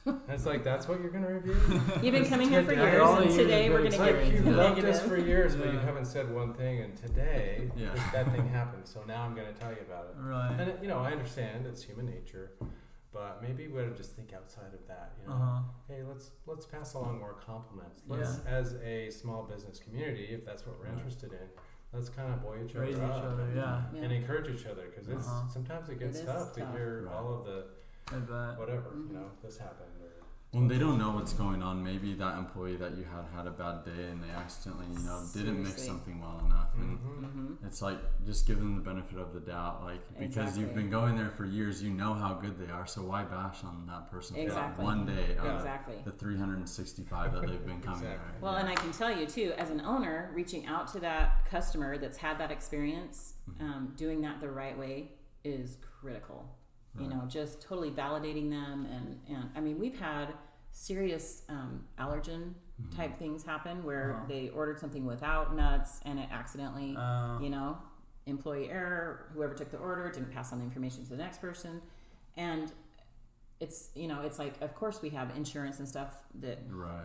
And it's like, that's what you're going to review? You've been coming here for years, and today we're going to get you've loved negative. us for years, but you haven't said one thing, and today this bad thing happened, so now I'm going to tell you about it. Right. And I understand it's human nature, but maybe we ought to just think outside of that. Hey, let's pass along more compliments. Let's, as a small business community, if that's what we're interested in, let's kind of buoy each other up and encourage each other, because it's sometimes it gets tough to hear all of the whatever, this happened. When they don't know what's going on, maybe that employee that you had a bad day and they accidentally, didn't mix something well enough. And it's like, just give them the benefit of the doubt, because you've been going there for years, how good they are. So why bash on that person for that one day the 365 that they've been coming there. Well, and I can tell you too, as an owner, reaching out to that customer that's had that experience, doing that the right way is critical. Just totally validating them. And I mean, we've had serious allergen type things happen where they ordered something without nuts and it accidentally, employee error, whoever took the order didn't pass on the information to the next person. And it's, it's like, of course we have insurance and stuff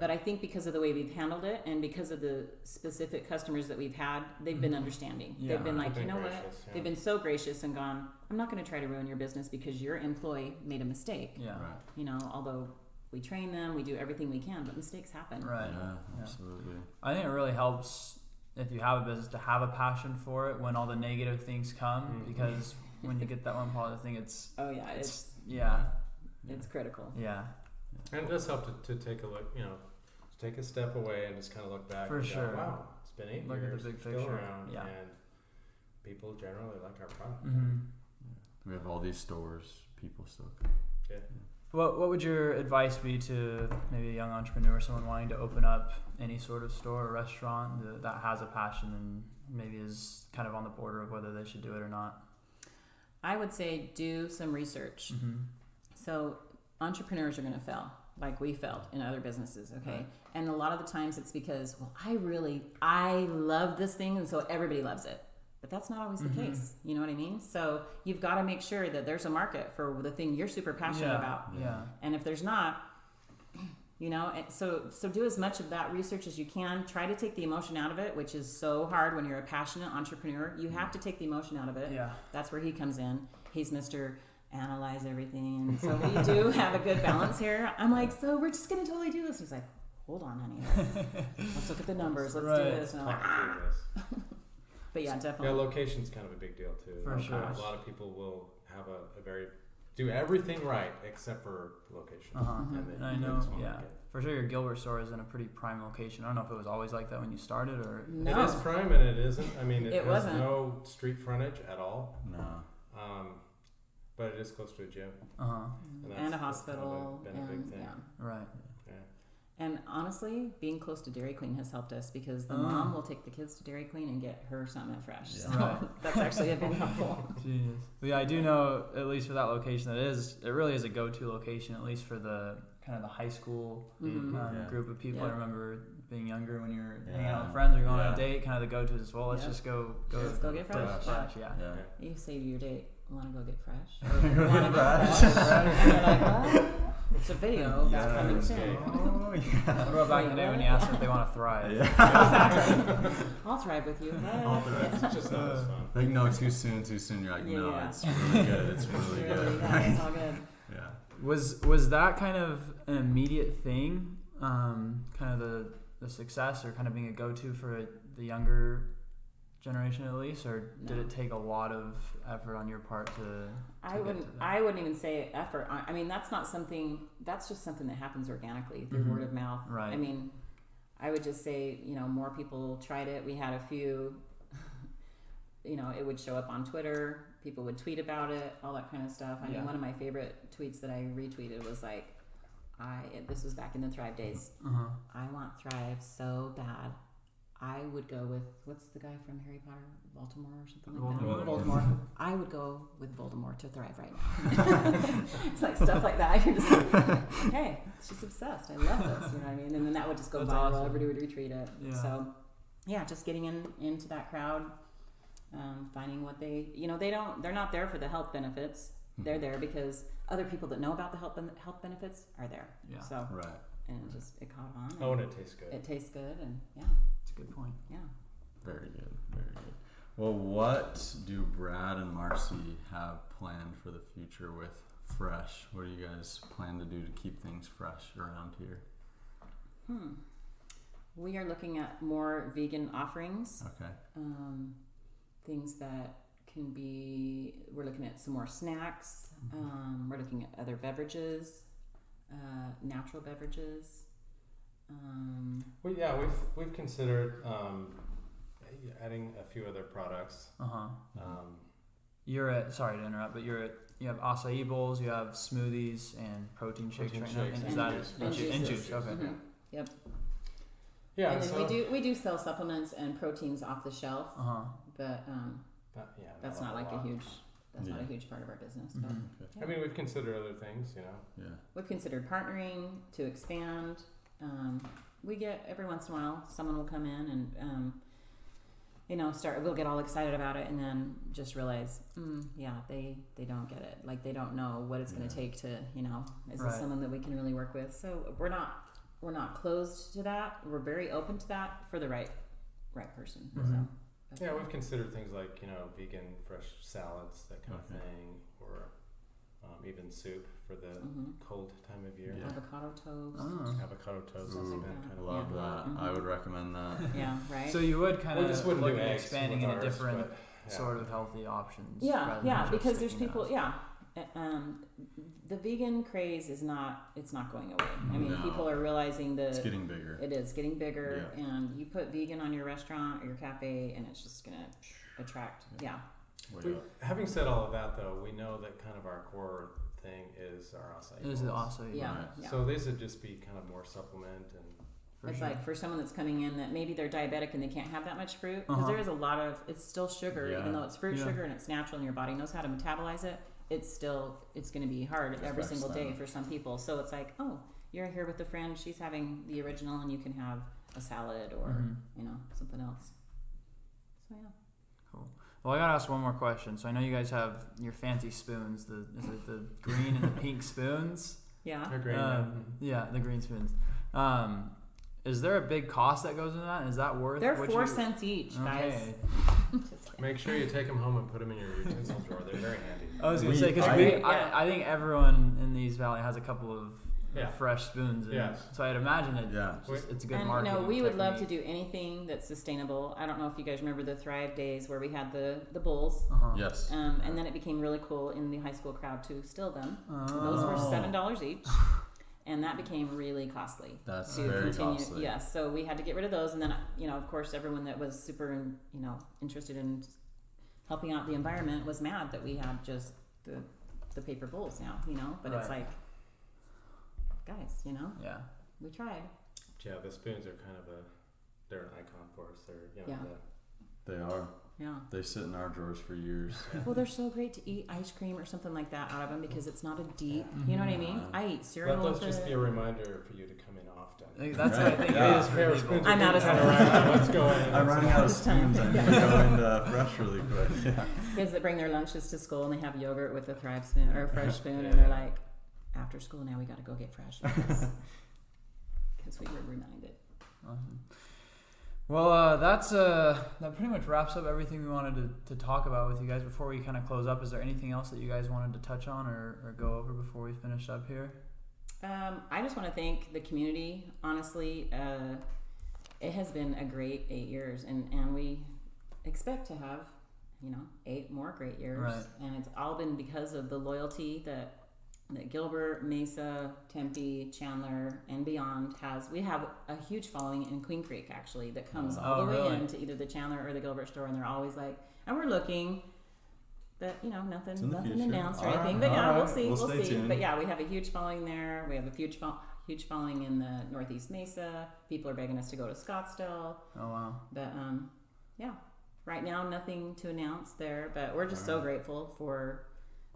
but I think because of the way we've handled it and because of the specific customers that we've had, they've been understanding. They've been like, they've been so gracious and gone, I'm not going to try to ruin your business because your employee made a mistake. Although we train them, we do everything we can, but mistakes happen. Right. Yeah, absolutely. I think it really helps if you have a business to have a passion for it when all the negative things come, because when you get that one positive thing, it's critical. Yeah. And it does help to take a look, take a step away and just kind of look back. For sure. Go, wow, it's been 8 look years. At the big still picture. Around, and people generally like our product. We have all these stores, people still. Yeah. What would your advice be to maybe a young entrepreneur, someone wanting to open up any sort of store or restaurant that has a passion and maybe is kind of on the border of whether they should do it or not? I would say do some research. So entrepreneurs are going to fail, like we failed in other businesses, okay? Right. And a lot of the times it's because, I love this thing, and so everybody loves it. But that's not always the case. You know what I mean? So you've got to make sure that there's a market for the thing you're super passionate about. Yeah. And if there's not, so do as much of that research as you can. Try to take the emotion out of it, which is so hard when you're a passionate entrepreneur. You have to take the emotion out of it. Yeah. That's where he comes in. He's Mr. Analyze everything. And so we do have a good balance here. I'm like, so we're just going to totally do this. He's like, hold on, honey. Let's look at the numbers. Let's do this. And I'm like, But yeah, definitely. Yeah, location's kind of a big deal too. For sure. A lot of people will have do everything right except for location. And I know, for sure your Gilbert store is in a pretty prime location. I don't know if it was always like that when you started or... No. It is prime and it isn't. I mean, it has wasn't. no street frontage at all. No. But it is close to a gym. And a hospital. That's been a big thing. Yeah. Right. Yeah. And honestly, being close to Dairy Queen has helped us because the mom will take the kids to Dairy Queen and get her something at Fresh. Yeah. So that's actually been helpful. Genius. But yeah, I do know, at least for that location, it really is a go-to location, at least for the kind of the high school group of people. Yeah. I remember being younger when you were hanging out with friends or going on a date, kind of the go-to as well. Let's just go. Let's go get Fresh. Yeah. You say to your date, "Want to go get Fresh?" Wanna get Fresh? And you're like, "What?" It's a video that's coming soon. Oh, yeah. What about back in the day when you asked them if they want to thrive? Exactly. I'll thrive with you. It's just not as fun. Like, no, too soon. You're like, no, it's really good. It's really good. It's all good. Yeah. Was that kind of an immediate thing, kind of the success or kind of being a go-to for the younger generation at least, or did it take a lot of effort on your part to I wouldn't even say effort. I mean, that's not something, that's just something that happens organically through word of mouth. Right. I mean, I would just say, more people tried it. We had a few, it would show up on Twitter. People would tweet about it, all that kind of stuff. I mean, one of my favorite tweets that I retweeted was like, this was back in the Thrive days. I want Thrive so bad. I would go with, what's the guy from Harry Potter? Baltimore or something like that? Voldemort. I would go with Voldemort to thrive right now. It's like stuff like that. You're just like, hey, she's obsessed. I love this. You know what I mean? And then that would just go That's viral. awesome. Everybody would retweet it. Yeah. So, just getting into that crowd, finding what they're not there for the health benefits. They're there because other people that know about the health benefits are there. Yeah. So, right. And it caught on. Oh, and it tastes good. It tastes good, and That's a good point. Yeah. Very good. Very good. Well, what do Brad and Marcy have planned for the future with Fresh? What do you guys plan to do to keep things fresh around here? We are looking at more vegan offerings. Okay. Things that can be, we're looking at some more snacks. We're looking at other beverages, natural beverages. We've considered adding a few other products. Sorry to interrupt, but you have acai bowls, you have smoothies and protein shakes right now. And Is that juices. juice? Okay. Mm-hmm. Yep. Yeah, and then we do sell supplements and proteins off the shelf, but that's not like a huge part of our business. But, I mean, we've considered other things, Yeah. We've considered partnering to expand. We get every once in a while someone will come in and we'll get all excited about it and then just realize they don't get it, like they don't know what it's going to take to is this someone that we can really work with. So we're not closed to that. We're very open to that for the right person. So we've considered things like vegan fresh salads, that kind of thing, or even soup for the cold time of year. Avocado toast. Avocado toast. Love that. I would recommend that. Yeah, right. So you would kind of look at eggs expanding with into ours, different sort of healthy options. Because there's people. The vegan craze is not going away. I mean, people are realizing that it's getting bigger. It is getting bigger, and you put vegan on your restaurant or your cafe, and it's just gonna attract. Having said all of that, though, we know that kind of our core thing is our acai. It is the acai. Yeah. So these would just be kind of more supplement and. It's like for someone that's coming in that maybe they're diabetic and they can't have that much fruit because there is a lot of it's still sugar, even though it's fruit sugar and it's natural and your body knows how to metabolize it. It's going to be hard every single day for some people. So it's like, oh, you're here with a friend, she's having the original, and you can have a salad or something else. So Cool. Well, I gotta ask one more question. So I know you guys have your fancy spoons. Is it the green and the pink spoons? Yeah. They're green. The green spoons. Is there a big cost that goes into that? Is that worth? They're 4 cents each, guys. Make sure you take them home and put them in your utensil drawer. They're very handy. I was gonna say because I think everyone in the East Valley has a couple of fresh spoons. And so I'd imagine it's a good marketing. And we would love to do anything that's sustainable. I don't know if you guys remember the Thrive days where we had the bowls. Yes. And then it became really cool in the high school crowd to steal them. Those were $7 each. And that became really costly. That's to very continue. costly. Yes, so we had to get rid of those. And then, of course, everyone that was super, interested in helping out the environment was mad that we had just the paper bowls now, But it's like, guys, Yeah. we tried. Yeah, the spoons are kind of they're an icon for us. They're, They are. Yeah. They sit in our drawers for years. Well, they're so great to eat ice cream or something like that out of them because it's not a deep, you know what I mean? I eat cereal. Let those just be a reminder for you to come in often. That's what I think. It is spoons. I'm out of spoons. Let's go in. I'm running out of spoons. I need to go into Fresh really quick. Yeah. Kids that bring their lunches to school and they have yogurt with a Thrive spoon or a Fresh spoon and they're like, after school now we got to go get Fresh because we were reminded. Awesome. Well, that pretty much wraps up everything we wanted to talk about with you guys. Before we kind of close up, is there anything else that you guys wanted to touch on or go over before we finish up here? I just want to thank the community. Honestly, it has been a great 8 years, and we expect to have, 8 more great years. Right. And it's all been because of the loyalty that Gilbert, Mesa, Tempe, Chandler, and beyond has. We have a huge following in Queen Creek, actually, that comes all the way into either the Chandler or the Gilbert store, and they're always like, and we're looking, but nothing announced or anything. But we'll see. We'll see. Tuned. But we have a huge following there. We have a huge following in the Northeast Mesa. People are begging us to go to Scottsdale. Oh wow. But right now nothing to announce there. But we're just so grateful for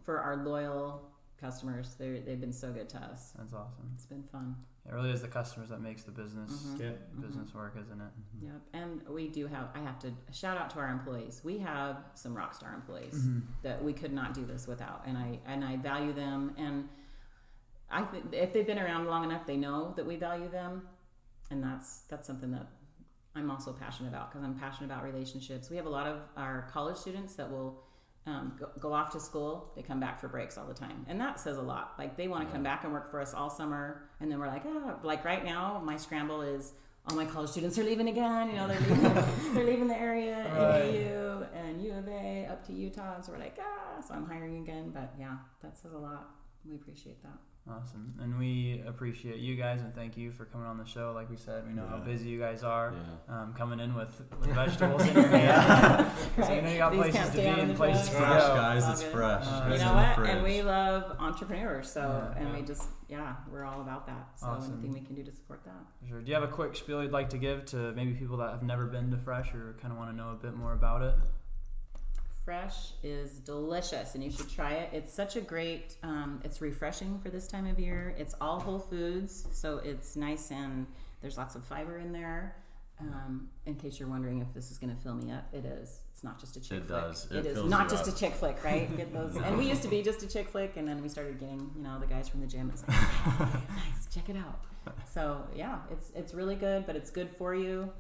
our loyal customers. They've been so good to us. That's awesome. It's been fun. It really is the customers that makes the business business work, isn't it? Yep. And we do have, I have to shout out to our employees. We have some rock star employees that we could not do this without, and I value them, and I think if they've been around long enough, they know that we value them, and that's something that I'm also passionate about, because I'm passionate about relationships. We have a lot of our college students that will go off to school. They come back for breaks all the time, and that says a lot. Like, they want to come back and work for us all summer, and then we're like, like right now my scramble is all my college students are leaving again. They're leaving the area, NAU and U of A up to Utah, and so we're like, so I'm hiring again. But that says a lot. We appreciate that. Awesome. And we appreciate you guys, and thank you for coming on the show. Like we said, we know how busy you guys are, coming in with vegetables in your hand. So you got places to be and places to go. Fresh, guys. It's fresh. You know what? And we love entrepreneurs, so we just we're all about that. So anything we can do to support that. Sure. Do you have a quick spiel you'd like to give to maybe people that have never been to Fresh or kind of want to know a bit more about it? Fresh is delicious, and you should try it. It's such a great, it's refreshing for this time of year. It's all whole foods, so it's nice, and there's lots of fiber in there. In case you're wondering if this is going to fill me up, it is. It's not just a chick flick. It is not just a chick flick, right? Get those. And we used to be just a chick flick, and then we started getting, the guys from the gym. It's like, nice, check it out. So it's really good, but it's good for you.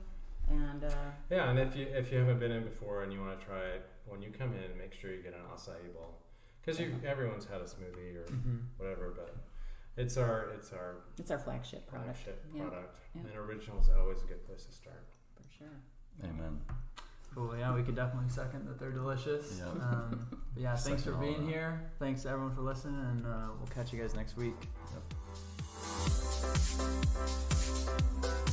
And and if you haven't been in before and you want to try it, when you come in, make sure you get an acai bowl, because everyone's had a smoothie or whatever, but it's our flagship product. And original's always a good place to start. For sure. Amen. Cool. Yeah, we could definitely second that they're delicious. Yep. Thanks for being here. Thanks to everyone for listening, and we'll catch you guys next week. Yep.